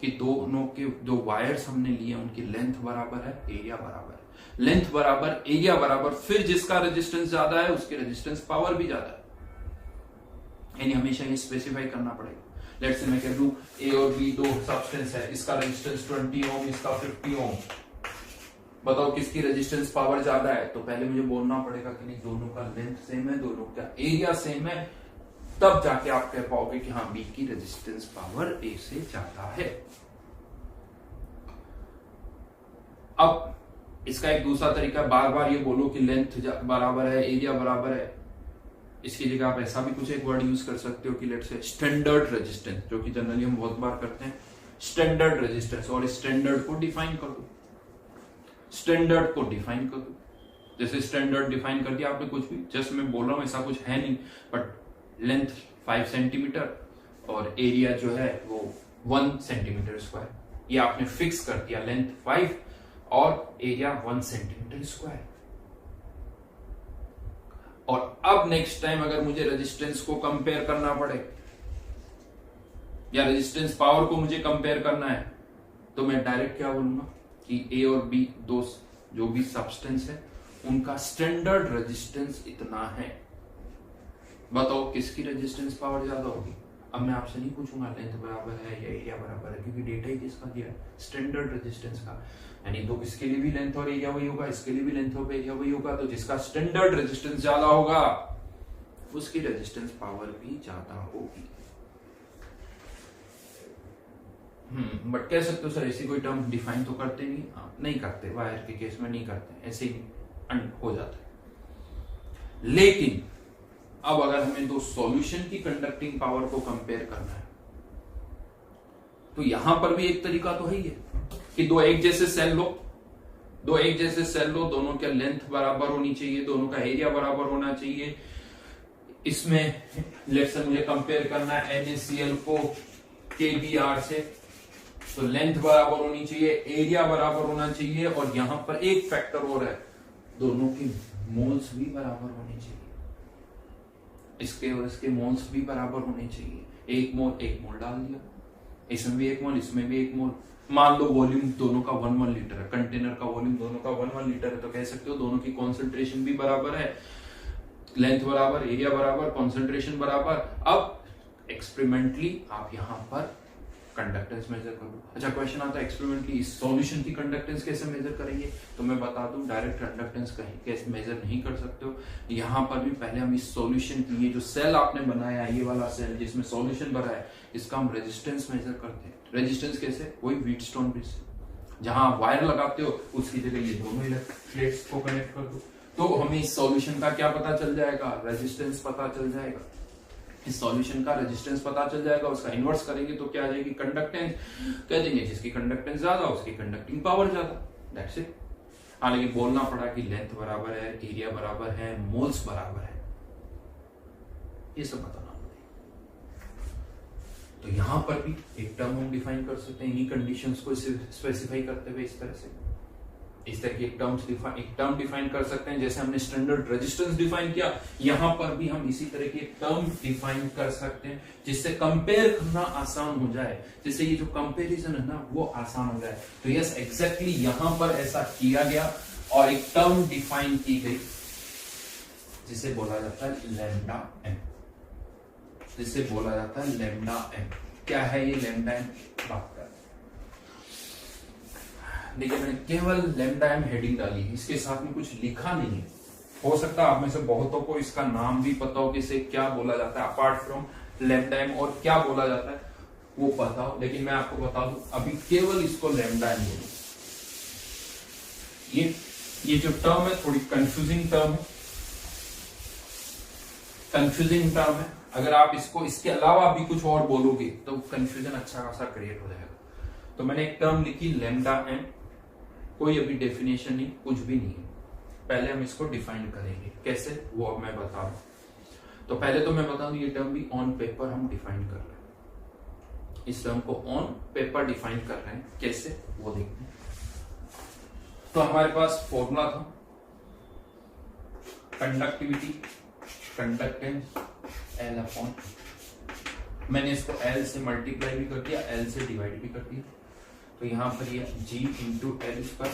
कि दोनों के जो वायर्स हमने लिए उनकी लेंथ बराबर है, एरिया बराबर है। लेंथ बराबर, एरिया बराबर, फिर जिसका रेजिस्टेंस ज्यादा है उसकी रेजिस्टेंस पावर भी ज्यादा है। यानी हमेशा ये स्पेसिफाई करना पड़ेगा। लेट्स से मैं कह दूं ए और बी दो सब्सटेंस है, इसका रेजिस्टेंस 20 ओम, इसका 50 ओम। बताओ किसकी रेजिस्टेंस पावर ज्यादा है? तो पहले मुझे बोलना पड़ेगा कि नहीं दोनों का लेंथ सेम है, दोनों का एरिया सेम है, तब जाके आप कह पाओगे कि हाँ बी की रेजिस्टेंस पावर ए से ज्यादा है। अब इसका एक दूसरा तरीका, बार बार ये बोलो कि लेंथ बराबर है, एरिया बराबर है, इसकी जगह आप ऐसा भी कुछ एक वर्ड यूज कर सकते हो कि लेट्स से स्टैंडर्ड रेजिस्टेंस, जो कि जनरली हम बहुत बार करते हैं, स्टैंडर्ड रेजिस्टेंस। और स्टैंडर्ड को डिफाइन कर दो, स्टैंडर्ड को डिफाइन कर दो। जैसे स्टैंडर्ड डिफाइन कर दिया आपने कुछ भी, जस्ट मैं बोल रहा हूं ऐसा कुछ है नहीं, बट लेंथ 5 सेंटीमीटर और एरिया जो है वो 1 सेंटीमीटर स्क्वायर, ये आपने फिक्स कर दिया, लेंथ 5 और एरिया 1 सेंटीमीटर स्क्वायर। और अब नेक्स्ट टाइम अगर मुझे रेजिस्टेंस को कंपेयर करना पड़े या रेजिस्टेंस पावर को मुझे कंपेयर करना है, तो मैं डायरेक्ट क्या बोलूंगा कि ए और बी दो जो भी सब्सटेंस है उनका स्टैंडर्ड रेजिस्टेंस इतना है। बताओ किसकी रेजिस्टेंस पावर ज्यादा होगी? अब मैं आपसे नहीं पूछूंगा लेंथ बराबर है या एरिया बराबर है, क्योंकि डेटा ही किसका दिया है? स्टैंडर्ड रेजिस्टेंस का। यानी तो इसके लिए भी लेंथ और एरिया वही होगा, इसके लिए भी लेंथ और एरिया वही होगा, तो जिसका स्टैंडर्ड रेजिस्टेंस ज्यादा होगा उसकी रेजिस्टेंस पावर भी ज्यादा होगी। बट कह सकते हो सर ऐसी कोई टर्म डिफाइन तो करते नहीं? नहीं करते, वायर के केस में नहीं करते, ऐसे ही हो जाता है। लेकिन अब अगर हमें दो सॉल्यूशन की कंडक्टिंग पावर को कंपेयर करना है तो यहां पर भी एक तरीका तो है ही है कि दो एक जैसे सेल लो, दोनों का लेंथ बराबर होनी चाहिए, दोनों का एरिया बराबर होना चाहिए। इसमें लेट्स से मुझे कंपेयर करना है NaCl को KBr से, तो लेंथ बराबर होनी चाहिए, एरिया बराबर होना चाहिए, और यहां पर एक फैक्टर और है, दोनों की मोल्स भी बराबर होनी चाहिए। इसके और इसके मोल्स भी बराबर होने चाहिए। एक मोल डाल दिया, इसमें भी एक मोल, इसमें भी एक मोल। मान लो वॉल्यूम दोनों का 1 लीटर है, कंटेनर का वॉल्यूम दोनों का 1 लीटर है, तो कह सकते हो दोनों की कॉन्सेंट्रेशन भी बराबर है, लेंथ बराबर, एरिया बराबर, कॉन्सेंट्रेशन बराबर। अब एक्सपेरिमेंटली आप यहां पर कंडक्टेंस मेजर करो। अच्छा, क्वेश्चन आता है एक्सपेरिमेंटली इस सॉल्यूशन की कंडक्टेंस कैसे मेजर करेंगे? तो मैं बता दूं, डायरेक्ट कंडक्टेंस कहीं कैसे मेजर नहीं कर सकते हो। यहां पर भी पहले हम इस सॉल्यूशन की, ये जो सेल आपने बनाया, ये वाला सेल जिसमें सॉल्यूशन भरा है, इसका हम रेजिस्टेंस मेजर करते हैं। रेजिस्टेंस कैसे? वही व्हीटस्टोन ब्रिज, जहां आप वायर लगाते हो उसकी जगह ये दोनों प्लेट्स को कनेक्ट कर दो, तो हमें इस सॉल्यूशन का क्या पता चल जाएगा? रेजिस्टेंस पता चल जाएगा। इस सॉल्यूशन का रेजिस्टेंस पता चल जाएगा, उसका इन्वर्स करेंगे तो क्या आ जाएगी? कंडक्टेंस। कह देंगे जिसकी कंडक्टेंस ज्यादा उसकी कंडक्टिंग पावर ज्यादा, दैट्स इट। हाँ, लेकिन बोलना पड़ा कि लेंथ बराबर है, एरिया बराबर है, मोल्स बराबर है, ये सब बताना पड़ेगा। तो यहां पर भी एक टर्म हम डिफाइन कर सकते हैं इन्हीं कंडीशंस को स्पेसिफाई करते हुए। इस तरह से इस तरह की एक टर्म डिफाइन कर सकते हैं, जैसे हमने स्टैंडर्ड रेजिस्टेंस डिफाइन किया, यहां पर भी हम इसी तरह की एक टर्म डिफाइन कर सकते हैं जिससे कंपेयर करना आसान हो जाए, जिससे ये जो कंपैरिजन है ना वो आसान हो जाए। तो यस, एग्जैक्टली यहां पर ऐसा किया गया और एक टर्म डिफाइन की गई जिसे बोला जाता है लैम्डा एम, जिसे बोला जाता है लैम्डा एम। क्या है ये लैम्डा एम? बात कर, देखिए मैंने केवल लैम्डा एम हेडिंग डाली है, इसके साथ में कुछ लिखा नहीं है। हो सकता है आप में से बहुतों को इसका नाम भी पता हो कि इसे क्या बोला जाता है अपार्ट फ्रॉम लैम्डा एम, और क्या बोला जाता है वो पता हो, लेकिन मैं आपको बता दूं अभी केवल इसको लैम्डा एम बोलो। ये जो टर्म है थोड़ी कंफ्यूजिंग टर्म है। अगर आप इसको इसके अलावा भी कुछ और बोलोगे तो कंफ्यूजन अच्छा खासा क्रिएट हो जाएगा। तो मैंने एक टर्म लिखी लैम्डा एम, कोई अभी डेफिनेशन नहीं, कुछ भी नहीं है। पहले हम इसको डिफाइन करेंगे, कैसे वो अब मैं बता रहा हूं। तो पहले तो मैं बता दूं ये टर्म भी ऑन पेपर हम डिफाइन कर रहे हैं, इस टर्म को ऑन पेपर डिफाइन कर रहे हैं, कैसे वो देखते हैं। तो हमारे पास फॉर्मूला था कंडक्टिविटी, कंडक्टेंस L अपॉन, मैंने इसको L से मल्टीप्लाई भी कर दिया, L से डिवाइड भी कर दिया। तो यहां पर ये G into L square,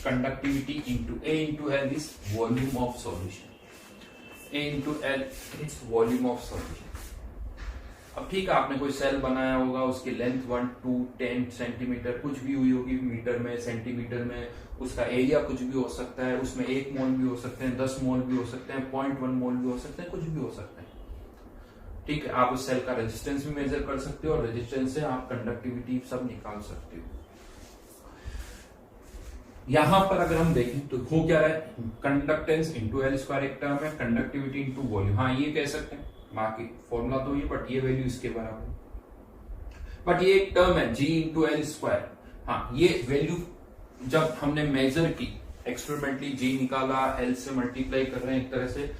conductivity into A into L is volume of solution, A into L is volume of solution. अब ठीक है, आपने कोई सेल बनाया होगा, उसकी लेंथ 1 2 10 सेंटीमीटर कुछ भी हुई होगी, मीटर में, सेंटीमीटर में, उसका एरिया कुछ भी हो सकता है, उसमें 1 मोल भी हो सकते हैं, 10 मोल भी हो सकते हैं, 0.1 मोल भी हो सकते हैं, कुछ भी हो सकता है। ठीक है, आप उस सेल का रेजिस्टेंस भी मेजर कर सकते हो और रेजिस्टेंस से आप कंडक्टिविटी सब निकाल सकते हो। यहां पर अगर हम देखें तो हो क्या रहा है, कंडक्टेंस इंटू एल स्क्वायर एक टर्म है, कंडक्टिविटी इंटू वॉल्यूम, हाँ ये कह सकते हैं, बाकी फॉर्मूला तो ये, बट ये वैल्यू इसके बराबर, बट ये एक टर्म है G इंटू एल स्क्वायर। हाँ, ये वैल्यू जब हमने मेजर की एक्सपेरिमेंटली, G निकाला, L से मल्टीप्लाई कर रहे हैं एक तरह से,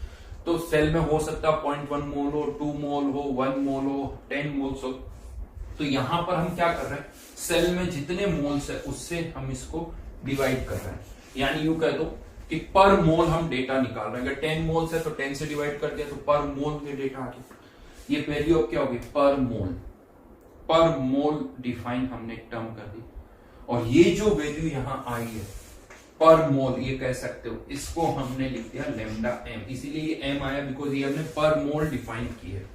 तो सेल में हो सकता है 0.1 मोल हो, 2 मोल हो, 1 मोल हो, 10 मोल्स हो। तो यहां पर हम क्या कर रहे हैं, सेल में जितने मोल्स है उससे हम इसको डिवाइड कर रहे हैं, यानी यूं कह दो कि पर मोल हम डेटा निकाल रहे हैं। अगर 10 मोल्स है तो 10 से डिवाइड कर दिया तो पर मोल के डेटा आ गया। ये वैल्यू अब क्या होगी, पर मोल डिफाइन हमने टर्म कर दी, और ये जो वैल्यू यहां आई है पर मोल, ये कह सकते हो, इसको हमने लिख दिया लैम्डा एम, इसीलिए ये एम आया बिकॉज ये हमने पर मोल डिफाइन की है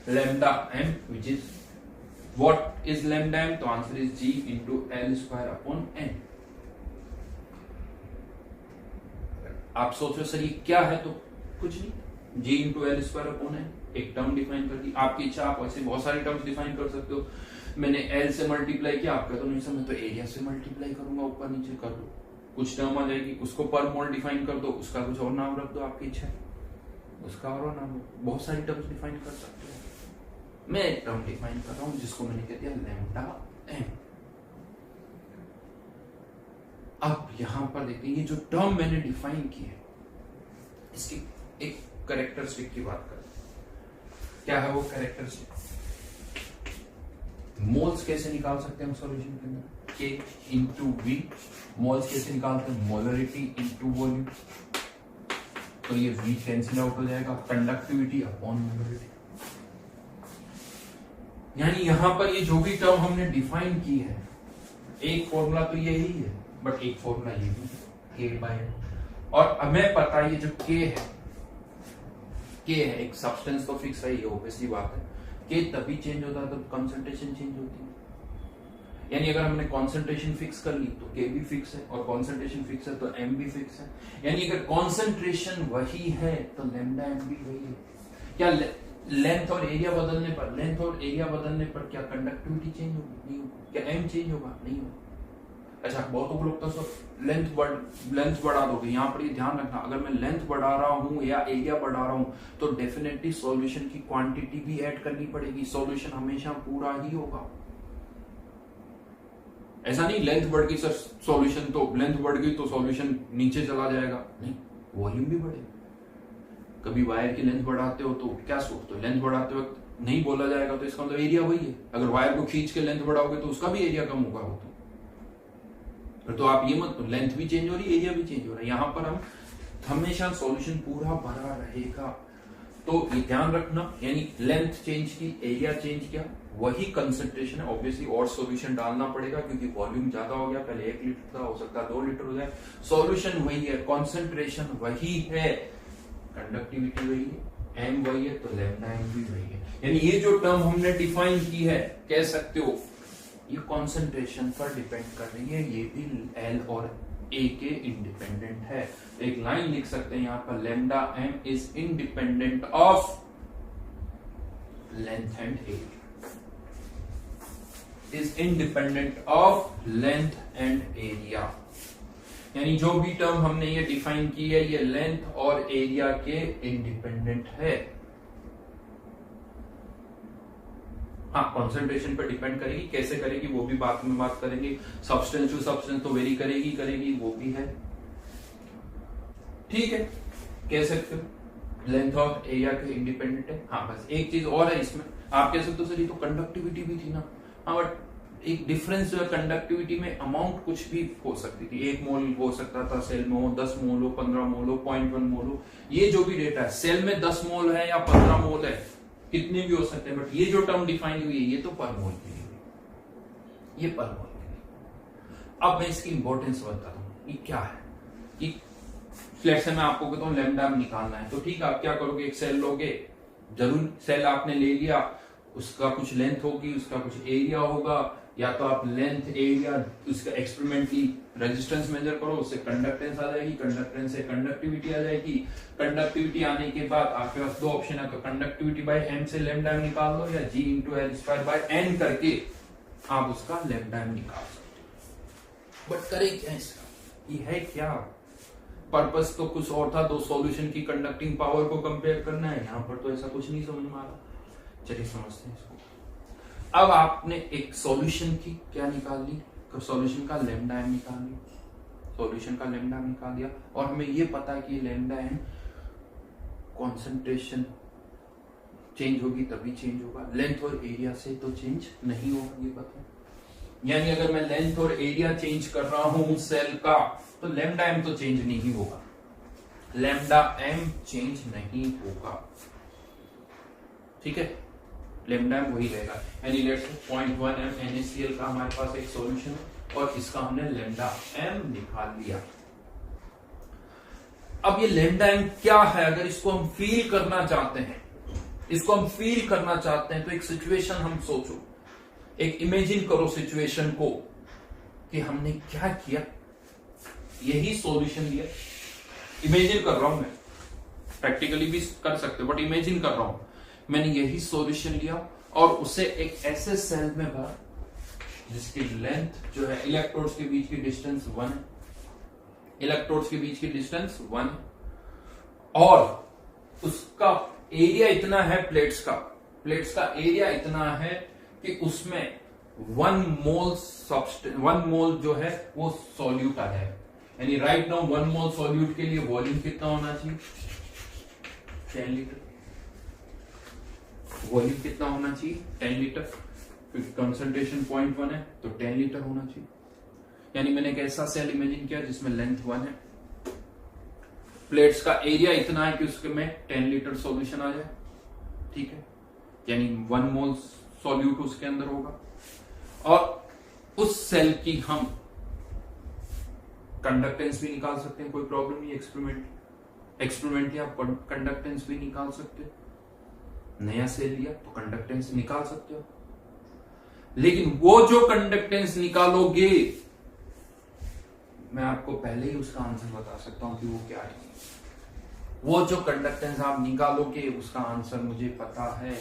lambda M, which is what is lambda M, तो answer is G into L square upon N. आप सोचो सर ये क्या है, तो कुछ नहीं, G into L square upon N, एक टर्म डिफाइन कर दी। आपकी इच्छा, आप ऐसे बहुत सारे टर्म्स डिफाइन कर सकते हो। मैंने L से मल्टीप्लाई किया, आपका तो नहीं समझ, तो एरिया से मल्टीप्लाई करूंगा, ऊपर नीचे कर दो, कुछ टर्म आ जाएगी, उसको पर मोल डिफाइन कर दो, उसका कुछ और नाम रख दो, आपकी इच्छा है। उसका और नाम है। बहुत सारी टर्म्स डिफाइन कर सकते हो। मैं एक टर्म डिफाइन कर रहा हूं जिसको मैंने कह दिया लैम्डा एम। अब यहां पर देखते हैं ये जो टर्म मैंने डिफाइन की है इसकी एक कैरेक्टरिस्टिक की बात करें। क्या है वो कैरेक्टरिस्टिक? मोल्स कैसे निकाल सकते हैं हम सॉल्यूशन के अंदर? K into we. मोल्स कैसे निकालते हैं? Molarity into volume. तो ये V कैंसिल आउट हो जाएगा, कंडक्टिविटी अपॉन मोलरिटी। यानी यहां पर ये जो भी टर्म हमने डिफाइन की है, एक फॉर्मूला तो यही है बट एक फॉर्मूला ये भी K बाय N। और हमें पता है ये जो K है एक सब्सटेंस तो फिक्स है, ये ऑब्वियसली बात है। K तभी चेंज होता है जब कंसंट्रेशन चेंज होती है। यानी अगर हमने कंसंट्रेशन फिक्स कर ली तो K भी फिक्स है, और कंसंट्रेशन फिक्स है तो M भी फिक्स है। यानी अगर कंसंट्रेशन वही है तो लैम्डा M भी वही है। क्या लेंथ और एरिया बदलने पर क्या कंडक्टिविटी चेंज होगी? नहीं होगी। क्या M चेंज होगा? नहीं होगा। अच्छा, बहुत लोग तो सब लेंथ बढ़ा दोगे। यहाँ पर ये ध्यान रखना, अगर मैं लेंथ बढ़ा रहा हूँ या एरिया बढ़ा रहा हूँ तो डेफिनेटली सॉल्यूशन की क्वांटिटी भी ऐड करनी पड़ेगी। सॉल्यूशन हमेशा पूरा ही होगा। ऐसा नहीं लेंथ बढ़ गई सर सॉल्यूशन तो लेंथ बढ़ गई तो सॉल्यूशन नीचे चला जाएगा, नहीं, वॉल्यूम भी बढ़ेगा। कभी वायर की लेंथ बढ़ाते हो तो क्या सोचते हो? लेंथ बढ़ाते वक्त नहीं बोला जाएगा तो इसका मतलब एरिया वही है। अगर वायर को खींच के लेंथ बढ़ाओगे तो उसका भी एरिया कम होगा। वो तो आप ये मत, लेंथ भी चेंज हो रही है, एरिया भी चेंज हो रहा है। यहां पर हम हमेशा सॉल्यूशन पूरा भरा रहेगा। तो ये ध्यान रखना, यानी लेंथ चेंज की, एरिया चेंज किया, वही कंसंट्रेशन है। ऑब्वियसली और सॉल्यूशन डालना पड़ेगा क्योंकि वॉल्यूम ज्यादा हो गया। पहले 1 लीटर था, हो सकता है 2 लीटर हो जाए। सॉल्यूशन वही है, कंसंट्रेशन वही है, कंडक्टिविटी वही है, एम वही है, तो लैम्डा एम भी वही है। यानी ये जो टर्म हमने डिफाइन की है, कह सकते हो ये कंसंट्रेशन पर डिपेंड कर रही है। ये भी एल और ए के इंडिपेंडेंट है। एक लाइन लिख सकते हैं यहां पर, lambda M is independent of length and area, is independent of length and area. यानी जो भी टर्म हमने ये डिफाइन की है ये लेंथ और एरिया के इंडिपेंडेंट है। हाँ, कंसंट्रेशन पर डिपेंड करेगी, कैसे करेगी वो भी बाद में बात करेंगे। सब्सटेंस टू सब्सटेंस तो वेरी करेगी वो भी है। ठीक है, कह सकते हो लेंथ और एरिया के इंडिपेंडेंट है। हाँ, बस एक चीज और है इसमें, आप कह सकते हो सर ये तो कंडक्टिविटी भी थी ना। हाँ, बट एक डिफरेंस जो है कंडक्टिविटी में, अमाउंट कुछ भी हो सकती थी। 1 मोल हो सकता था सेल में, हो 10 मोल हो, 15 मोल हो, 0.1 मोल हो। ये जो भी डेटा है, सेल में 10 मोल है या 15 मोल है, कितने भी हो सकते हैं, बट ये जो टर्म डिफाइन हुई है ये तो पर मोल के लिए, ये पर मोल के लिए। अब मैं इसकी इंपॉर्टेंस बताता हूं ये क्या है। कि फ्लैट से मैं आपको कहता हूं लैम्डा निकालना है, तो ठीक है, आप क्या करोगे, एक सेल लोगे, जरूर सेल आपने ले लिया, उसका कुछ लेंथ होगी, उसका कुछ एरिया होगा, या तो आप लेंथ एरिया उसका एक्सपेरिमेंटली रेजिस्टेंस मेजर करो, उससे कंडक्टेंस आ जाएगी, कंडक्टेंस से कंडक्टिविटी आ जाएगी। कंडक्टिविटी आने के बाद आपके पास 2 ऑप्शन है, तो कंडक्टिविटी बाय एम से लैम्डा निकाल लो, या G into L square by N करके आप उसका लैम्डा निकाल सकते हो। बट करे क्या इसका, ये है क्या? पर्पस तो कुछ और था, 2 सॉल्यूशन की कंडक्टिंग पावर को कंपेयर करना है। यहां पर तो ऐसा कुछ नहीं समझ में आ रहा। चलिए समझते हैं इसको। अब आपने एक सॉल्यूशन की क्या निकाल ली, सॉल्यूशन का लैम्डा एम निकाल लिया, सॉल्यूशन का लैम्डा निकाल दिया, और हमें ये पता है कि लैम्डा एम कंसंट्रेशन चेंज होगी तभी चेंज होगा, लेंथ और एरिया से तो चेंज नहीं होगा, ये पता है। यानी अगर मैं लेंथ और एरिया चेंज कर रहा हूं सेल का, तो लैम्डा एम तो चेंज नहीं होगा, लैम्डा एम चेंज नहीं होगा। ठीक है, लैम्डा एम वही रहेगा। यानी लेट्स से 0.1 एम NaCl का हमारे पास एक सॉल्यूशन है और इसका हमने लैम्डा एम निकाल लिया। अब ये लैम्डा एम क्या है, अगर इसको हम फील करना चाहते हैं, इसको हम फील करना चाहते हैं, तो एक सिचुएशन हम सोचो, एक इमेजिन करो सिचुएशन को कि हमने क्या किया, यही सॉल्यूशन लिया। इमेजिन कर रहा हूं मैं, प्रैक्टिकली भी कर सकते हो बट इमेजिन कर रहा हूं, मैंने यही सॉल्यूशन लिया और उसे एक ऐसे सेल में भरा जिसकी लेंथ जो है, इलेक्ट्रोड्स के बीच की डिस्टेंस 1 है, इलेक्ट्रोड्स के बीच की डिस्टेंस 1, और उसका एरिया इतना है, प्लेट्स का एरिया इतना है कि उसमें 1 मोल जो है वो सॉल्यूट आ जाए। यानी राइट नाउ 1 मोल सॉल्यूट के लिए वॉल्यूम कितना होना चाहिए? 10 लीटर। वॉल्यूम कितना होना चाहिए? 10 लीटर, क्योंकि कंसंट्रेशन 0.1 है तो 10 लीटर होना चाहिए। यानी मैंने एक ऐसा सेल इमेजिन किया जिसमें लेंथ 1 है, प्लेट्स का एरिया इतना है कि उसके में 10 लीटर सॉल्यूशन आ जाए, ठीक है। यानी 1 मोल सॉल्यूट उसके अंदर होगा, और उस सेल की हम कंडक्टेंस भी निकाल सकते हैं, कोई प्रॉब्लम नहीं। एक्सपेरिमेंटली आप कंडक्टेंस भी निकाल सकते हो। नया सेल लिया तो कंडक्टेंस निकाल सकते हो, लेकिन वो जो कंडक्टेंस निकालोगे मैं आपको पहले ही उसका आंसर बता सकता हूं कि वो क्या है। वो जो कंडक्टेंस आप निकालोगे उसका आंसर मुझे पता है,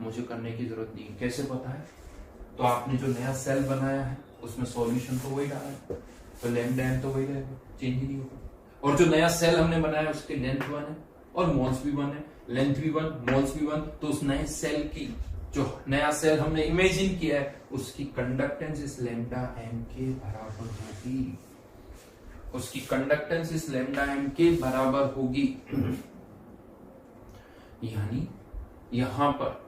मुझे करने की जरूरत नहीं। कैसे पता है? तो आपने जो नया सेल बनाया है उसमें सॉल्यूशन तो वही डाला है, तो लैम्डा एम तो वही रहेगा, चेंज ही नहीं होगा। और जो नया सेल हमने बनाया उसकी लेंथ 1 है और मोल्स भी 1 है, लेंथ भी 1, मोल्स भी 1। तो उस नए सेल की, जो नया सेल हमने इमेजिन किया है, उसकी कंडक्टेंस इस लैम्डा एम के बराबर होगी। उसकी कंडक्टेंस इस लैम्डा एम के बराबर होगी। यानी यहां पर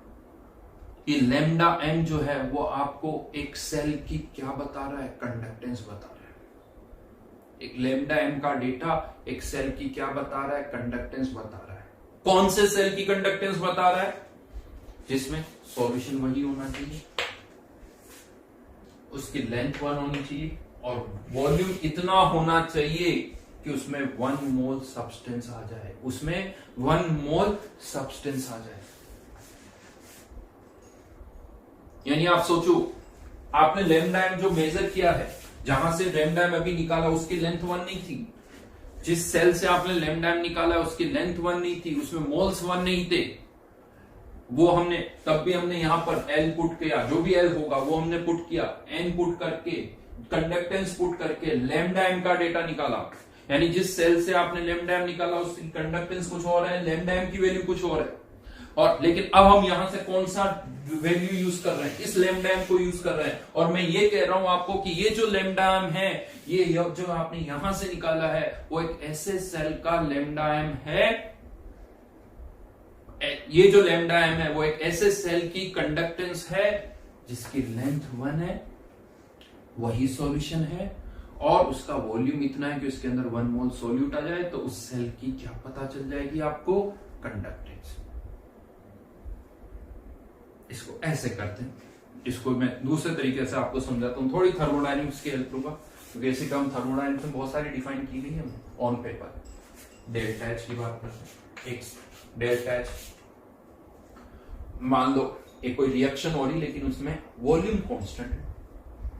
ये लैम्डा एम जो है वो आपको एक सेल की क्या बता रहा है? कंडक्टेंस बता रहा है। एक लैम्डा एम का डेटा एक सेल की क्या बता रहा है? कंडक्टेंस बता रहा है। कौन से सेल की कंडक्टेंस बता रहा है? जिसमें सॉल्यूशन वही होना चाहिए, उसकी लेंथ 1 होनी चाहिए और वॉल्यूम इतना होना चाहिए कि उसमें 1 मोल सब्सटेंस आ जाए, उसमें 1 मोल सब्सटेंस आ जाए। यानी आप सोचो, आपने लैम्डा एम जो मेजर किया है, जहां से लैम्डा एम अभी निकाला उसकी लेंथ 1 नहीं थी। जिस सेल से आपने लैम्डा एम निकाला उसकी लेंथ 1 नहीं थी, उसमें मोल्स 1 नहीं थे। वो हमने तब भी हमने यहां पर एल पुट किया, जो भी एल होगा वो हमने पुट किया, एन पुट करके, कंडक्टेंस पुट करके लैम्डा एम का डेटा निकाला। यानी जिस सेल से आपने लैम्डा एम निकाला उसकी कंडक्टेंस कुछ और है, लैम्डा एम की वैल्यू कुछ और है। और लेकिन अब हम यहां से कौन सा वैल्यू यूज कर रहे हैं? इस लैम्डा एम को यूज कर रहे हैं। और मैं ये कह रहा हूं आपको कि ये जो लैम्डा एम है, ये जो आपने यहां से निकाला है, वो एक ऐसे सेल का लैम्डा एम है, ये जो लैम्डा एम है वो एक ऐसे सेल की कंडक्टेंस है जिसकी लेंथ 1 है, वही सॉल्यूशन है, और उसका वॉल्यूम इतना है कि उसके अंदर 1 मोल सॉल्यूट आ जाए। तो उस सेल की क्या पता चल जाएगी आपको? कंडक्टेंस। इसको ऐसे करते हैं, इसको मैं दूसरे तरीके से आपको समझाता हूं, थोड़ी थर्मोडायनेमिक्स की हेल्प लूंगा, क्योंकि ऐसे काम थर्मोडायनेमिक्स में बहुत सारी डिफाइन की गई है ऑन पेपर। डेल्टा एच की बात करते हैं। एक डेल्टा एच, मान लो एक कोई रिएक्शन हो रही लेकिन उसमें वॉल्यूम कांस्टेंट है,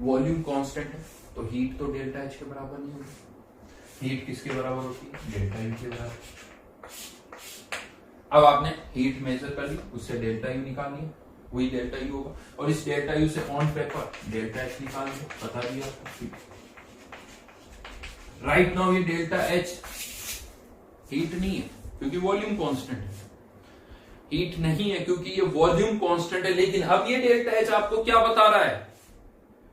वॉल्यूम कांस्टेंट है, तो हीट तो डेल्टा एच के बराबर नहीं होगी। हीट किसके बराबर होती है? डेल्टा यू के बराबर। अब आपने हीट मेजर कर ली, उससे डेल्टा यू निकाल लिया, वही डेल्टा यू होगा। और इस डेल्टा यू से ऑन पेपर डेल्टा एच निकाल लिया, बता दिया आपको। राइट नाउ ये डेल्टा एच हीट नहीं है क्योंकि वॉल्यूम कांस्टेंट है, हीट नहीं है क्योंकि ये वॉल्यूम कांस्टेंट है। लेकिन अब ये डेल्टा एच आपको क्या बता रहा है?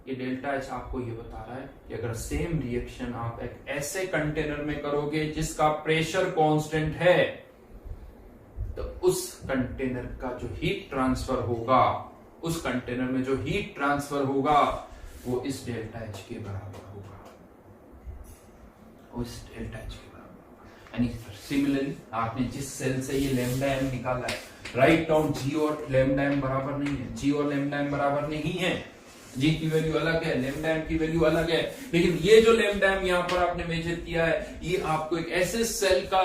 ये डेल्टा एच आपको ये बता रहा है कि अगर सेम रिएक्शन आप एक ऐसे कंटेनर में करोगे जिसका प्रेशर कांस्टेंट है, तो उस कंटेनर का जो हीट ट्रांसफर होगा, उस कंटेनर में जो हीट ट्रांसफर होगा वो इस डेल्टा एच के बराबर होगा, उस डेल्टा एच के बराबर होगा। यानी सिमिलरली आपने जिस सेल से ये लैम्डा एम निकाला है, राइट डाउन जी और लैम्डा एम बराबर नहीं है, जी और लैम्डा एम बराबर नहीं है, जी की वैल्यू अलग है, लैम्डा एम की वैल्यू अलग है। लेकिन ये जो लैम्डा एम यहां पर आपने मेजर किया है, ये आपको एक ऐसे सेल का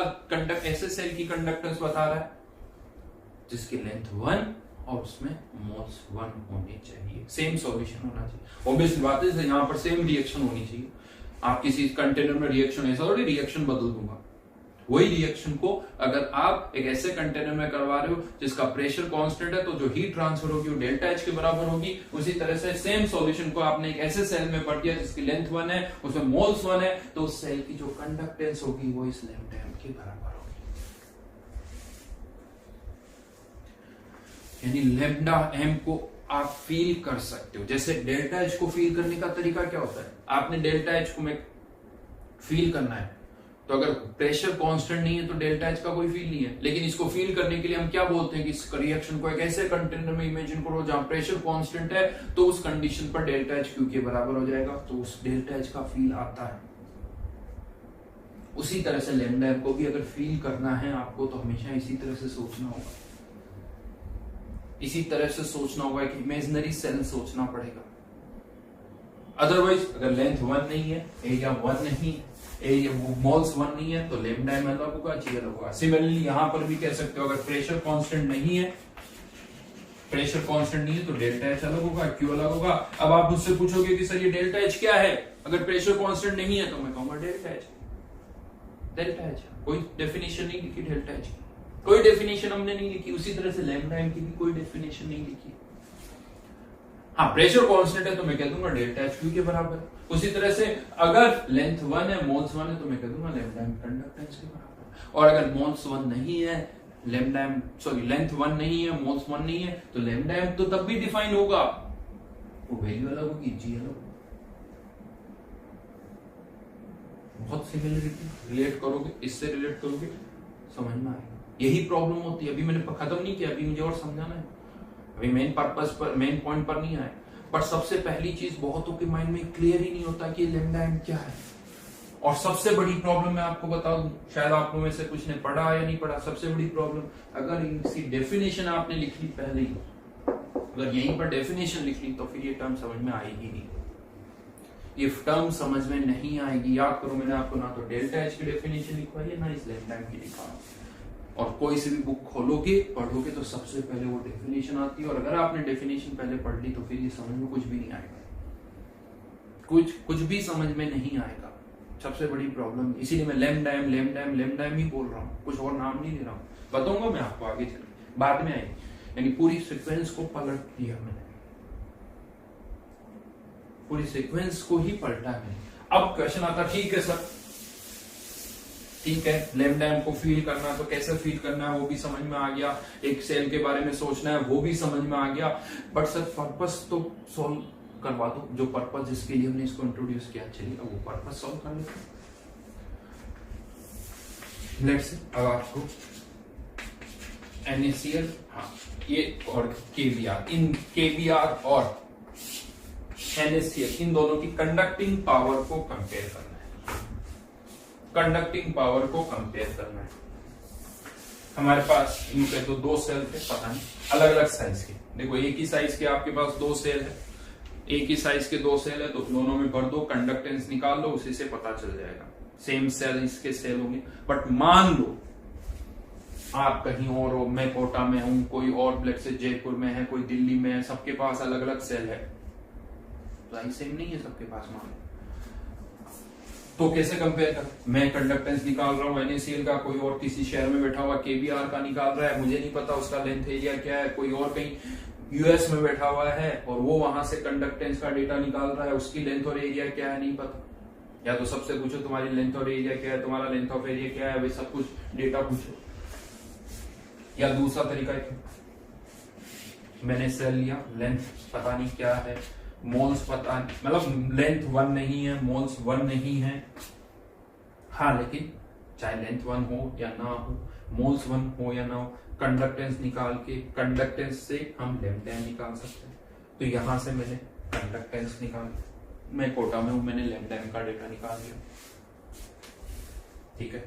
ऐसे सेल की कंडक्टेंस बता रहा है जिसकी लेंथ 1 और उसमें मोल्स 1 होने चाहिए, सेम सॉल्यूशन होना चाहिए। ऑब्वियसली बात है यहां पर सेम रिएक्शन होनी चाहिए। आप किसी कंटेनर में रिएक्शन, ऐसा थोड़ी रिएक्शन बदल दूंगा, वही रिएक्शन को अगर आप एक ऐसे कंटेनर में करवा रहे हो जिसका प्रेशर कांस्टेंट है, तो जो हीट ट्रांसफर होगी वो डेल्टा एच के बराबर होगी। उसी तरह से सेम सॉल्यूशन को आपने एक ऐसे सेल में पढ़ दिया जिसकी लेंथ 1 है, उसमें मोल्स 1 है, तो उस सेल की जो कंडक्टेंस होगी वो इस लैम्डा एम के बराबर होगी। यानी लैम्डा एम को आप फील कर सकते हो। जैसे डेल्टा एच को फील करने का तरीका क्या होता है, आपने डेल्टा एच को में फील करना है तो अगर प्रेशर कांस्टेंट नहीं है तो डेल्टा एच का कोई फील नहीं है, लेकिन इसको फील करने के लिए हम क्या बोलते हैं कि इस रिएक्शन को एक ऐसे कंटेनर में इमेजिन करो जहां प्रेशर कांस्टेंट है, तो उस कंडीशन पर डेल्टा एच क्यू के बराबर हो जाएगा, तो उस डेल्टा एच का फील आता है। उसी तरह से लैम्डा एम को भी अगर फील करना है आपको तो हमेशा इसी तरह से सोचना होगा, इसी तरह से सोचना होगा कि इमेजिनरी सेल सोचना पड़ेगा। अदरवाइज अगर लेंथ 1 नहीं है, एरिया 1 नहीं है, एरिया मोल्स 1 नहीं है तो लैम्डा एम अलग होगा, जी अलग होगा। सिमिलरली यहां पर भी कह सकते हो अगर प्रेशर कांस्टेंट नहीं है, प्रेशर कांस्टेंट नहीं है तो डेल्टा एच अलग होगा, क्यू अलग होगा। अब आप मुझसे पूछोगे कि सर ये डेल्टा एच क्या है, अगर प्रेशर कांस्टेंट नहीं है तो मैं कहूंगा डेल्टा एच। डेल्टा एच कोई डेफिनेशन नहीं लिखी, डेल्टा एच की कोई डेफिनेशन हमने नहीं लिखी, उसी तरह से लैम्डा एम की भी कोई डेफिनेशन नहीं लिखी। हाँ प्रेशर कांस्टेंट है तो मैं कह दूंगा डेल्टा एच क्यू के बराबर। उसी तरह से अगर लेंथ 1 है, मोल्स 1 है तो मैं कह दूंगा लैम्डा एम कंडक्टेंस के बराबर। और अगर मोल्स 1 नहीं है, लैम्डा एम लेंथ 1 नहीं है, मोल्स 1 नहीं है तो लैम्डा एम तो तब भी डिफाइन होगा, वो वैल्यू अलग होगी, जी अलग होगी। बहुत सिमिलरिटी रिलेट करोगे, इससे रिलेट करोगे समझ में आएगा। यही प्रॉब्लम होती है। अभी मैंने खत्म नहीं किया, अभी मुझे और समझाना है, अभी मेन पर्पस पर, मेन पॉइंट पर नहीं आए। पर सबसे पहली चीज बहुतों के माइंड में क्लियर ही नहीं होता कि लैम्डा एम क्या है। और सबसे बड़ी प्रॉब्लम मैं आपको बता दूं, शायद आप लोगों में से कुछ ने पढ़ा या नहीं पढ़ा, सबसे बड़ी प्रॉब्लम अगर इनकी डेफिनेशन आपने लिख ली पहले ही, अगर यहीं पर डेफिनेशन लिख ली तो फिर ये टर्म समझ में आएगी नहीं। ये टर्म समझ में नहीं आएगी। याद करो मैंने आपको ना तो डेल्टा एच की डेफिनेशन लिखवाई है ना इस लैम्डा एम की लिखा। और कोई सी भी बुक खोलोगे पढ़ोगे तो सबसे पहले वो डेफिनेशन आती है, और अगर आपने डेफिनेशन पहले पढ़ ली तो फिर ये समझ में कुछ भी नहीं आएगा, कुछ भी समझ में नहीं आएगा। सबसे बड़ी प्रॉब्लम, इसीलिए मैं लैम्डा एम ही बोल रहा हूँ, कुछ और नाम नहीं ले रहा हूँ। बताऊंगा मैं आपको आगे चल, बाद में आएगी। यानी पूरी सीक्वेंस को पलट दिया मैंने, पूरी सीक्वेंस को ही पलटा मैंने। अब क्वेश्चन आता ठीक है सर, ठीक है लैम्डा एम को फील करना तो कैसे फील करना है वो भी समझ में आ गया, एक सेल के बारे में सोचना है वो भी समझ में आ गया, बट सर पर्पस तो सॉल्व करवा दो, जो पर्पस जिसके लिए हमने इसको इंट्रोड्यूस किया, चलिए अब वो पर्पस सॉल्व कर लेते हैं। लेट्स अब आपको NaCl, हाँ ये और KBr, इन KBr और NaCl इन दोनों की कंडक्टिंग पावर को कंपेयर करना है, कंडक्टिंग पावर को कंपेयर करना है। हमारे पास इनके तो दो सेल थे, पता नहीं अलग अलग साइज के, देखो एक ही साइज के आपके पास दो सेल है, एक ही साइज के दो सेल है तो दोनों में भर दो, कंडक्टेंस निकाल लो, उसी से पता चल जाएगा। सेम सेल इसके सेल होंगे, बट मान लो आप कहीं और हो, मैं कोटा में हूं, कोई और ब्लड से जयपुर में है, कोई दिल्ली में है, सबके पास अलग अलग सेल है, तो सेम नहीं है सबके पास। मान लो तो कैसे कंपेयर कर, मैं कंडक्टेंस निकाल रहा हूँ NaCl का, कोई और किसी शहर में बैठा हुआ KBr का निकाल रहा है, मुझे नहीं पता उसका लेंथ एरिया क्या है, कोई और कहीं US में बैठा हुआ है और वो वहां से कंडक्टेंस का डेटा निकाल रहा है, उसकी लेंथ और एरिया क्या है नहीं पता। या तो सबसे पूछो तुम्हारी लेंथ और एरिया क्या है, तुम्हारा लेंथ ऑफ एरिया क्या है, वे सब कुछ डेटा पूछो। या दूसरा तरीका है, मैंने सेल लिया, लेंथ पता नहीं क्या है, मोल्स पता नहीं, मतलब लेंथ 1 नहीं है, मोल्स 1 नहीं है, हाँ लेकिन चाहे लेंथ 1 हो या ना हो, मोल्स 1 हो या ना हो, कंडक्टेंस निकाल के, कंडक्टेंस से हम लैम्डा एम निकाल सकते हैं। तो यहां से मैंने कंडक्टेंस निकाल, मैं कोटा में हूं, मैंने लैम्डा एम का डेटा निकाल लिया, ठीक है।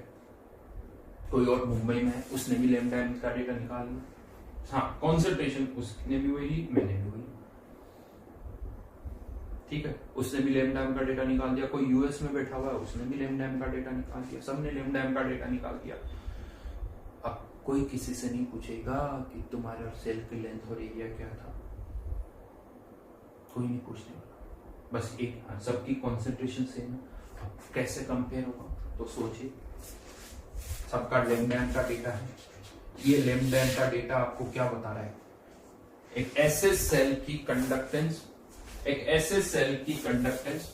कोई और मुंबई में है, उसने भी लैम्डा एम का डेटा निकाल लिया, हाँ कॉन्सेंट्रेशन उसने भी वही ली, मैंने भी वही, ठीक है। उसने भी लैम्डा एम का डेटा निकाल दिया, कोई US में बैठा हुआ है, उसने भी लैम्डा एम का डेटा निकाल दिया, सबने लैम्डा एम का डेटा निकाल दिया। अब कोई किसी से नहीं पूछेगा कि तुम्हारे सेल की लेंथ और एरिया क्या था, कोई नहीं पूछने वाला, बस एक सबकी कॉन्सेंट्रेशन सेम है, कैसे कंपेयर होगा। तो सोचिए सबका लैम्डा एम का डेटा है, ये लैम्डा एम का डेटा आपको क्या बता रहा है, एक ऐसे सेल की कंडक्टेंस, एक ऐसे सेल की कंडक्टेंस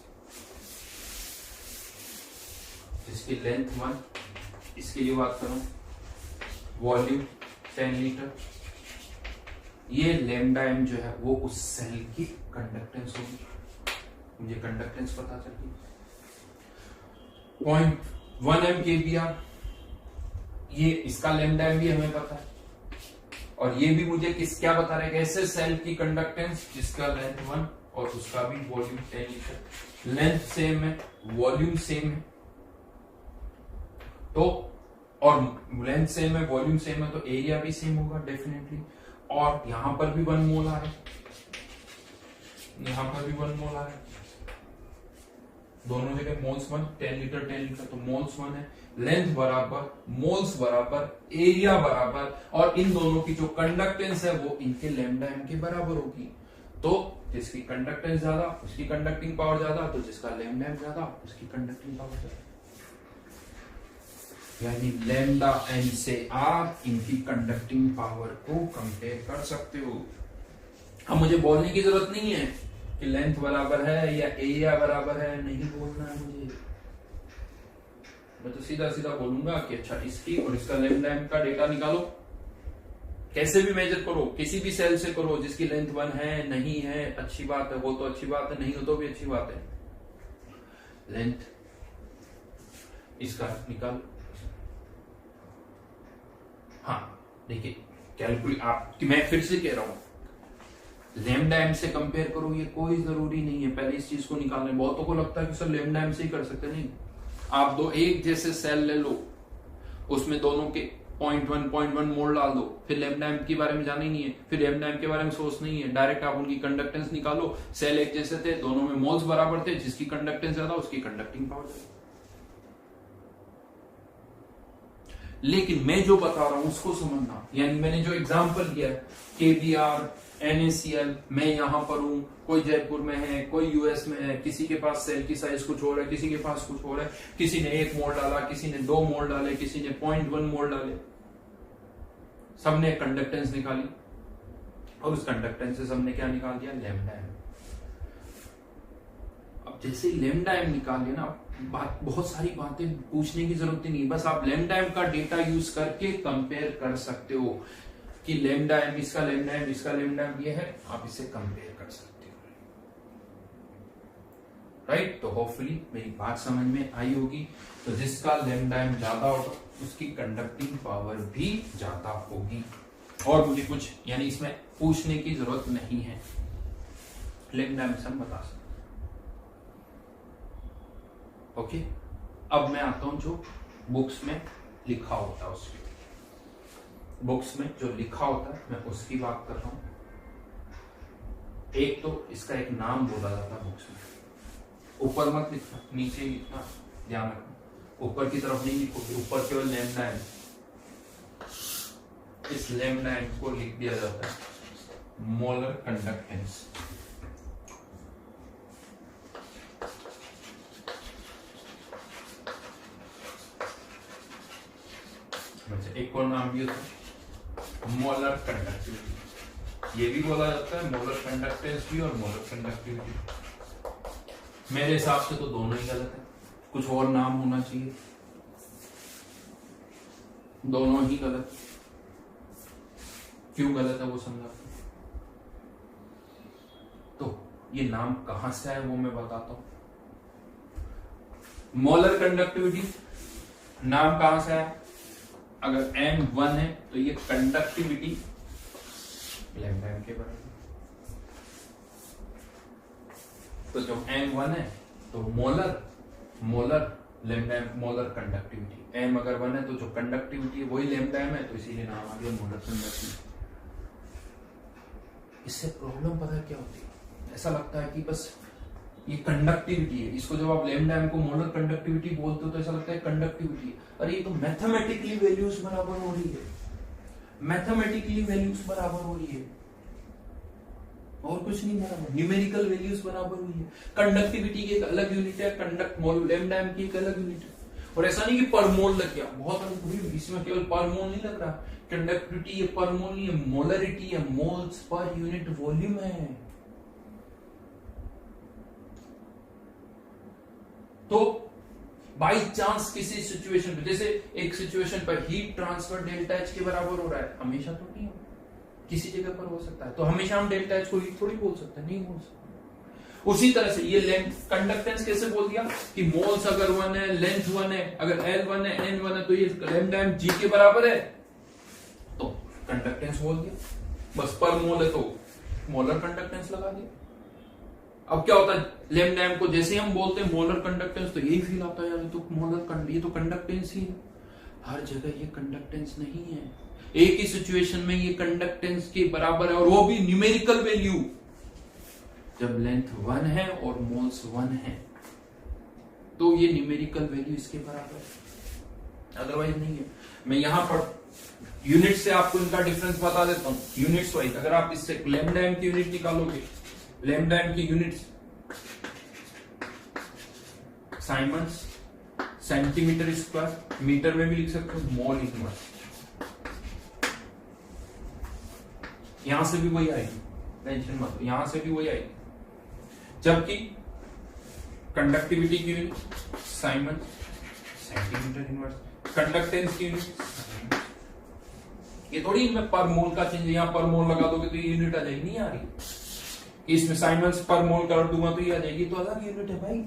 जिसकी लेंथ 1, इसके लिए बात करूं, वॉल्यूम 10 लीटर, ये लैम्डा एम जो है वो उस सेल की कंडक्टेंस होगी। मुझे कंडक्टेंस पता चल गई 0.1 MkBr, ये इसका लैम्डा एम भी हमें पता है, और ये भी मुझे क्या बता रहे हैं, ऐसे सेल की कंडक्टेंस जिसका लेंथ 1 और उसका भी वॉल्यूम 10 लीटर, लेंथ सेम है, वॉल्यूम सेम है, तो और लेंथ सेम है, वॉल्यूम सेम है, तो एरिया भी सेम होगा डेफिनेटली। और यहां पर भी 1 मोल आ रहा है, यहां पर भी 1 मोल आ रहा है, दोनों जगह मोल्स 1, 10 लीटर 10 लीटर, तो मोल्स 1 है, लेंथ बराबर, मोल्स बराबर, एरिया बराबर, और इन दोनों की जो कंडक्टेंस है वो इनके लैम्डा एम के बराबर होगी। तो जिसकी कंडक्टेंस ज्यादा उसकी कंडक्टिंग पावर ज्यादा, तो जिसका लैम्डा एम ज्यादा उसकी कंडक्टिंग पावर ज्यादा, यानी लैम्डा एम से आप इनकी कंडक्टिंग पावर को कंपेयर कर सकते हो। अब मुझे बोलने की जरूरत नहीं है कि लेंथ बराबर है या एरिया बराबर है, नहीं बोलना है मुझे, मैं तो सीधा सीधा बोलूंगा कि अच्छा इसकी और इसका लैम्डा एम का डेटा निकालो, कैसे भी मेजर करो, किसी भी सेल से करो, जिसकी लेंथ 1 है, नहीं है, अच्छी बात है, वो तो अच्छी बात है, नहीं हो तो भी अच्छी बात है, लेंथ इसका निकालो। हाँ देखिए कैलकुलेट, आप मैं फिर से कह रहा हूं लैम्डा एम से कंपेयर करो, ये कोई जरूरी नहीं है, पहले इस चीज को निकालने। बहुतों को लगता है कि सर लैम्डा एम से ही कर सकते, नहीं, आप दो एक जैसे सेल ले लो, उसमें दोनों के 0.1 मोल डाल दो, फिर लैम्डा एम के बारे में जाना ही नहीं है, फिर लैम्डा एम के बारे में सोच नहीं है, डायरेक्ट आप उनकी कंडक्टेंस निकालो। सेल एक जैसे थे, दोनों में मोल्स बराबर थे, जिसकी कंडक्टेंस ज्यादा उसकी कंडक्टिंग पावर ज्यादा। लेकिन मैं जो बता रहा हूं उसको समझना, यानी मैंने जो एग्जांपल दिया KBr, NaCl, मैं यहां पर हूं, कोई जयपुर में है, कोई यूएस में है, किसी के पास सेल की साइज कुछ और है, किसी के पास कुछ और है, किसी ने 1 मोल डाला, किसी ने 2 मोल डाले, किसी ने 0.1 मोल डाले, सबने कंडक्टेंस निकाली और उस कंडक्टेंस से सबने क्या निकाल दिया, लैम्डा एम। अब जैसे लैम्डा एम निकाल लिया ना, बहुत सारी बातें पूछने की जरूरत ही नहीं, बस आप लैम्डा एम का डेटा यूज करके कंपेयर कर सकते हो कि लैम्डा एम, इसका लैम्डा एम, इसका लैम्डा एम ये है, आप इसे कंपेयर कर सकते हो, राइट। तो होपफुली मेरी बात समझ में आई होगी। तो जिसका लैम्डा एम ज्यादा होगा उसकी कंडक्टिंग पावर भी ज्यादा होगी, और मुझे कुछ यानी इसमें पूछने की जरूरत नहीं है, लैम्डा एम से हम बता सकते। ओके, अब मैं आता हूं जो बुक्स में लिखा होता है, उसकी बुक्स में जो लिखा होता है मैं उसकी बात कर रहा हूं। एक तो इसका एक नाम बोला जाता है बुक्स में, ऊपर मत लिखना, नीचे ही लिखना, ध्यान रखना, ऊपर की तरफ नहीं लिखोगे, ऊपर केवल लैम्डा एम, इस लैम्डा एम को लिख दिया जाता है मोलर कंडक्टेंस। एक और नाम भी होता है मोलर कंडक्टिविटी, ये भी बोला जाता है मोलर कंडक्टेंस भी और मोलर कंडक्टिविटी। मेरे हिसाब से तो दोनों ही गलत है, कुछ और नाम होना चाहिए, दोनों ही गलत। क्यों गलत है वो समझा। तो ये नाम कहां से आया वो मैं बताता हूं। मोलर कंडक्टिविटी नाम कहां से आया, अगर M1 है तो ये कंडक्टिविटी लैम्डा एम के बराबर, तो जो M1 है तो molar lambda M, molar conductivity. M अगर 1 है तो जो कंडक्टिविटी है वही लैम्डा एम है, तो इसीलिए नाम आ गया मोलर कंडक्टिविटी। इससे प्रॉब्लम पता है क्या होती है, ऐसा लगता है कि बस ये कंडक्टिविटी है, इसको जब आप लैम्डा एम को मोलर कंडक्टिविटी बोलते हो तो ऐसा लगता है कंडक्टिविटी है। अरे ये तो मैथमेटिकली वैल्यूज बराबर हो रही है, मैथमेटिकली वैल्यूज बराबर हो रही है, और कुछ नहीं बराबर, न्यूमेरिकल वैल्यूज बराबर हुई है। कंडक्टिविटी की एक अलग यूनिट है, कंडक्ट मोल लैम्डा एम की एक अलग यूनिट है। और ऐसा नहीं कि पर मोल लग गया, बहुत इसमें केवल पर मोल नहीं लग रहा, कंडक्टिविटी ये पर मोल नहीं है, मोलरिटी है, मोल्स पर यूनिट वॉल्यूम है। तो बाई चांस किसी सिचुएशन पे, जैसे एक सिचुएशन पर हीट ट्रांसफर डेल्टा एच के बराबर हो रहा है, हमेशा तो नहीं हो, किसी जगह पर हो सकता है, तो हमेशा हम डेल्टा एच को थोड़ी बोल सकते हैं, नहीं बोल सकते। उसी तरह से ये लेंथ कंडक्टेंस कैसे बोल दिया कि मोल्स अगर 1 है, लेंथ 1 है, अगर L 1 है, N 1 है, तो ये लैम्डा m g के बराबर है, तो कंडक्टेंस बोल दिया। बस पर मोल है तो मोलर कंडक्टेंस लगा दिया। अब क्या होता है, लैम्डा m को जैसे हम बोलते हैं मोलर कंडक्टेंस, तो यही फील आता है यार तो मोलर, ये तो कंडक्टेंस ही है। हर जगह ये कंडक्टेंस नहीं है, एक ही सिचुएशन में ये कंडक्टेंस के बराबर है, और वो भी न्यूमेरिकल वैल्यू, जब लेंथ 1 है और मोल्स 1 है, तो ये न्यूमेरिकल वैल्यू इसके बराबर है, अदरवाइज नहीं है। मैं यहां पर यूनिट से आपको इनका डिफरेंस बता देता हूं, यूनिट्स वाइज। अगर आप इससे लैम्डा m की यूनिट निकालोगे, लैम्डा m की unit siemens centimetre square, metre में भी लिख सकते हो, मोल इनवर्स, यहां से भी वही आएगी, टेंशन मत, यहां से भी वही आएगी। जबकि कंडक्टिविटी की unit siemens centimetre inverse, conductance की यूनिट, ये थोड़ी मैं पर मोल का चेंज, यहां पर मोल लगा दोगे तो ये यूनिट आ जाएगी, नहीं आ रही। इसमें साइमंस पर मोल कर दूंगा तो ये आ जाएगी, तो अलग यूनिट है भाई,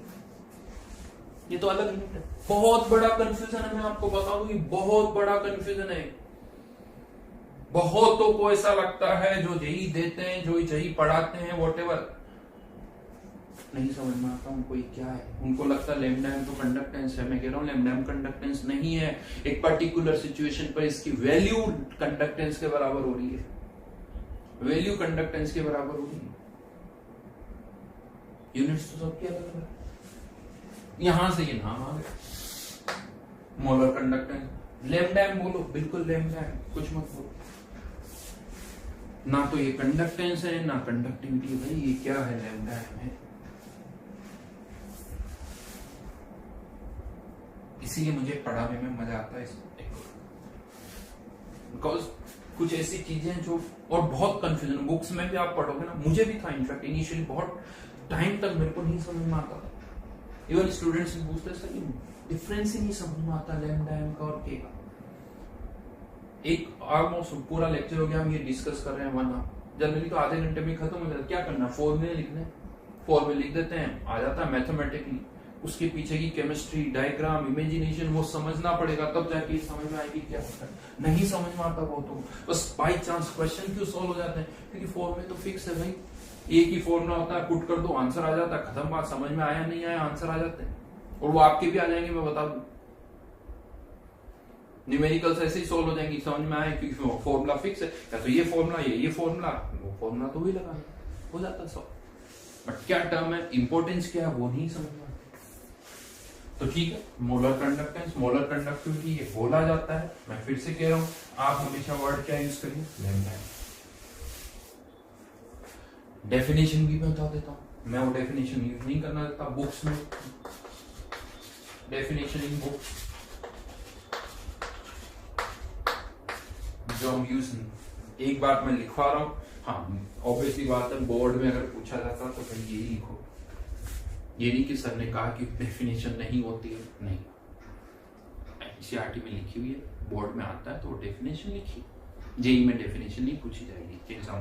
ये तो अलग यूनिट है। बहुत बड़ा कंफ्यूजन है, मैं आपको बता दूं, ये बहुत बड़ा कंफ्यूजन है। बहुतों को ऐसा लगता है जो जेई देते हैं, जो जेई पढ़ाते हैं, वॉटेवर, नहीं समझ में आता उनको ये क्या है। उनको लगता है लैम्डा m तो कंडक्टेंस है, मैं कह रहा हूं लैम्डा m कंडक्टेंस नहीं है, एक पर्टिकुलर सिचुएशन पर इसकी वैल्यू कंडक्टेंस के बराबर हो रही है, वैल्यू कंडक्टेंस के बराबर हो रही है। यूनिट्स तो सबकी अलग अलग है। यहां से ये नाम आ गया मोलर कंडक्टेंस, लैम्डा m बोलो, बिल्कुल लैम्डा m, कुछ मत बोलो, ना तो ये कंडक्टेंस है ना कंडक्टिविटी, भाई ये क्या है, लैम्डा m है। इसीलिए मुझे पढ़ाने में मजा आता है बिकॉज कुछ ऐसी चीजें जो, और बहुत कंफ्यूजन, बुक्स में भी आप पढ़ोगे ना, मुझे भी था इनफैक्ट इनिशियली, बहुत टाइम तक मेरे को नहीं समझ में आता था। इवन स्टूडेंट्स से पूछते सर डिफरेंस ही नहीं समझ में आता लैम्डा m का और k का। एक ऑलमोस्ट पूरा लेक्चर हो गया, हम ये डिस्कस कर रहे हैं 1 आवर, जनरली तो आधे घंटे में खत्म हो जाता है। क्या करना, फॉर्मूले लिखने, फॉर्मूले लिख देते हैं, आ जाता है मैथमेटिकली। उसके पीछे की केमिस्ट्री, डायग्राम, इमेजिनेशन, वो समझना पड़ेगा, तब जाके समझ में आएगी क्या होता है। नहीं समझ में आता वो तो बस बाई चांस क्वेश्चन क्यों सॉल्व हो जाते हैं, क्योंकि फॉर्मूले तो फिक्स है भाई, एक ही फॉर्मूला होता है, पुट कर दो आंसर आ जाता है, खत्म बात। समझ में आया नहीं आया आंसर आ जाते हैं, और वो आपके भी आ जाएंगे, मैं बता दूं। न्यूमेरिकल्स ऐसे ही सॉल्व हो जाएंगी, समझ में आए, क्योंकि फॉर्मूला फिक्स है, या तो ये फॉर्मूला, ये फॉर्मूला, वो फॉर्मूला तो वही लगाना, हो जाता है सॉल्व। बट क्या टर्म है, इंपॉर्टेंस क्या है, वो नहीं समझ में। तो ठीक है, मोलर कंडक्टेंस, मोलर कंडक्टिविटी, ये बोला जाता है। मैं फिर से कह रहा हूं, आप हमेशा वर्ड क्या यूज करिए, लैम्डा। डेफिनेशन भी मैं बता देता हूं, मैं वो डेफिनेशन यूज नहीं करना देता बुक्स में। डेफिनेशन इन बुक्स जो हम यूज, एक बार मैं लिखवा रहा हूं, हाँ ऑब्वियसली बात है, बोर्ड में अगर पूछा जाता तो फिर यही लिखो। ये नहीं कि सर ने कहा कि डेफिनेशन नहीं होती है, नहीं, एनसीईआरटी में लिखी हुई है, बोर्ड में आता है तो डेफिनेशन लिखी। जेई में डेफिनेशन नहीं पूछी जाएगी एग्जाम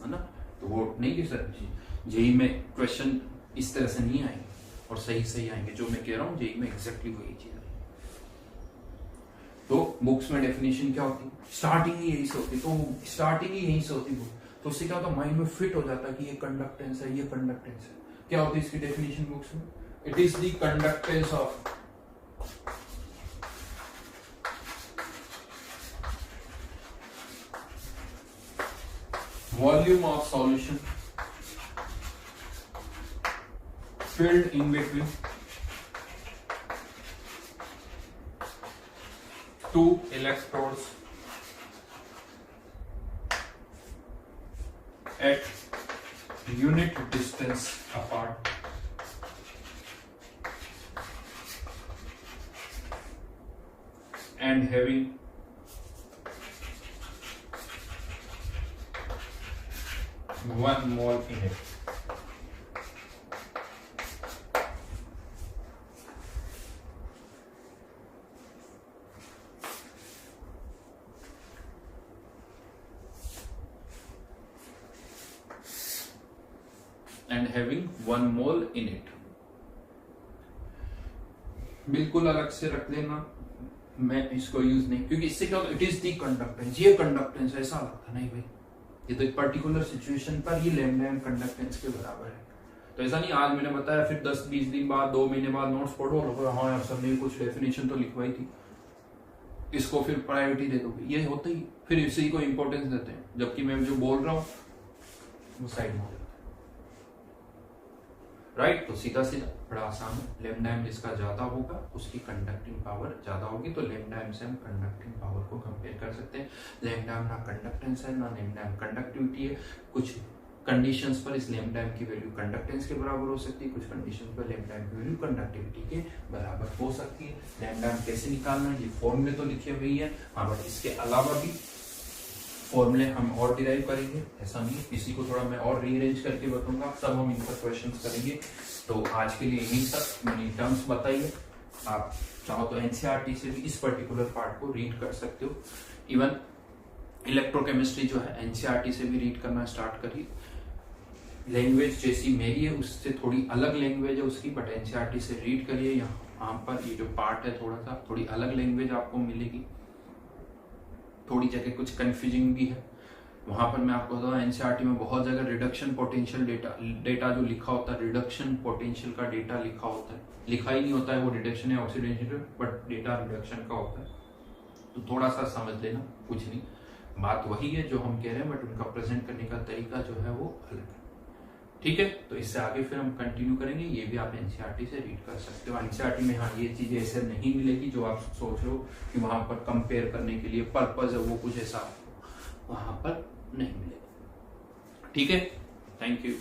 है ना, तो वो नहीं कि सर जेई में क्वेश्चन इस तरह से नहीं आएंगे, और सही आएंगे। जो मैं कह रहा हूँ जेई में एग्जैक्टली वही चीज है। तो बुक्स में डेफिनेशन क्या होती है, स्टार्टिंग ही यही से होती, तो स्टार्टिंग ही यही से होती बुक, तो उससे क्या होता है, माइंड में फिट हो जाता है कि ये कंडक्टेंस है, ये कंडक्टेंस है। क्या होती है इसकी डेफिनेशन बुक्स में, it is the conductance of volume of solution filled in between two electrodes at unit distance apart and having one mole in it. Having 1 mole in it. बिल्कुल अलग से रख लेना, मैं इसको यूज नहीं, क्योंकि इससे क्या होगा, इट इज दी कंडक्टेंस, ये कंडक्टेंस ऐसा लगता नहीं भाई, ये तो एक पर्टिकुलर सिचुएशन पर ही लैम्डा एम कंडक्टेंस के बराबर है। तो ऐसा नहीं आज मैंने बताया फिर 10-20 दिन बाद 2 महीने बाद नोट्स पढ़ो और हाँ यार सर ने कुछ डेफिनेशन तो लिखवाई थी, इसको फिर प्रायोरिटी दे दोगे, ये होता ही फिर इसी को इंपॉर्टेंस देते हैं, जबकि मैं जो बोल रहा हूँ वो साइड में हो जाता है। राइट, तो सीधा सीधा बड़ा आसान है, लैम्डा एम जिसका ज्यादा होगा उसकी कंडक्टिंग पावर ज्यादा होगी, तो लैम्डा एम से हम कंडक्टिंग पावर को कंपेयर कर सकते हैं। लैम्डा एम ना कंडक्टेंस है ना लैम्डा एम कंडक्टिविटी है, कुछ कंडीशंस पर इस लैम्डा एम की वैल्यू कंडक्टेंस के बराबर हो सकती है, कुछ कंडीशंस पर लैम्डा एम की वैल्यू कंडक्टिविटी के बराबर हो सकती है। लैम्डा एम कैसे निकालना है, ये फॉर्मूले तो लिखे हुए हैं, हाँ बट इसके अलावा भी फॉर्मूले हम और डिराइव करेंगे, ऐसा नहीं, इसी को थोड़ा मैं और रीअरेंज करके बताऊंगा, तब हम इन पर क्वेश्चंस करेंगे। तो आज के लिए यही तक, मैंने टर्म्स बताइए, आप चाहो तो एनसीईआरटी से भी इस पर्टिकुलर पार्ट को रीड कर सकते हो, इवन इलेक्ट्रोकेमिस्ट्री जो है एनसीईआरटी से भी रीड करना स्टार्ट करिए। लैंग्वेज जैसी मेरी है उससे थोड़ी अलग लैंग्वेज है उसकी, बट एनसीईआरटी से रीड करिए। यहाँ पर ये जो पार्ट है थोड़ा सा थोड़ी अलग लैंग्वेज आपको मिलेगी, थोड़ी जगह कुछ कंफ्यूजिंग भी है, वहां पर मैं आपको बताऊं एनसीईआरटी में बहुत जगह रिडक्शन पोटेंशियल डेटा जो लिखा होता है, रिडक्शन पोटेंशियल का डेटा लिखा होता है, लिखा ही नहीं होता है वो रिडक्शन या ऑक्सीडेशन, बट डेटा रिडक्शन का होता है, तो थोड़ा सा समझ लेना, कुछ नहीं, बात वही है जो हम कह रहे हैं, बट उनका प्रेजेंट करने का तरीका जो है वो अलग है। ठीक है, तो इससे आगे फिर हम कंटिन्यू करेंगे, ये भी आप एनसीईआरटी से रीड कर सकते हो। एनसीईआरटी में हाँ ये चीजें ऐसे नहीं मिलेगी जो आप सोच रहे हो कि वहां पर कंपेयर करने के लिए पर्पज है, वो कुछ ऐसा वहां पर नहीं मिलेगा। ठीक है, थैंक यू।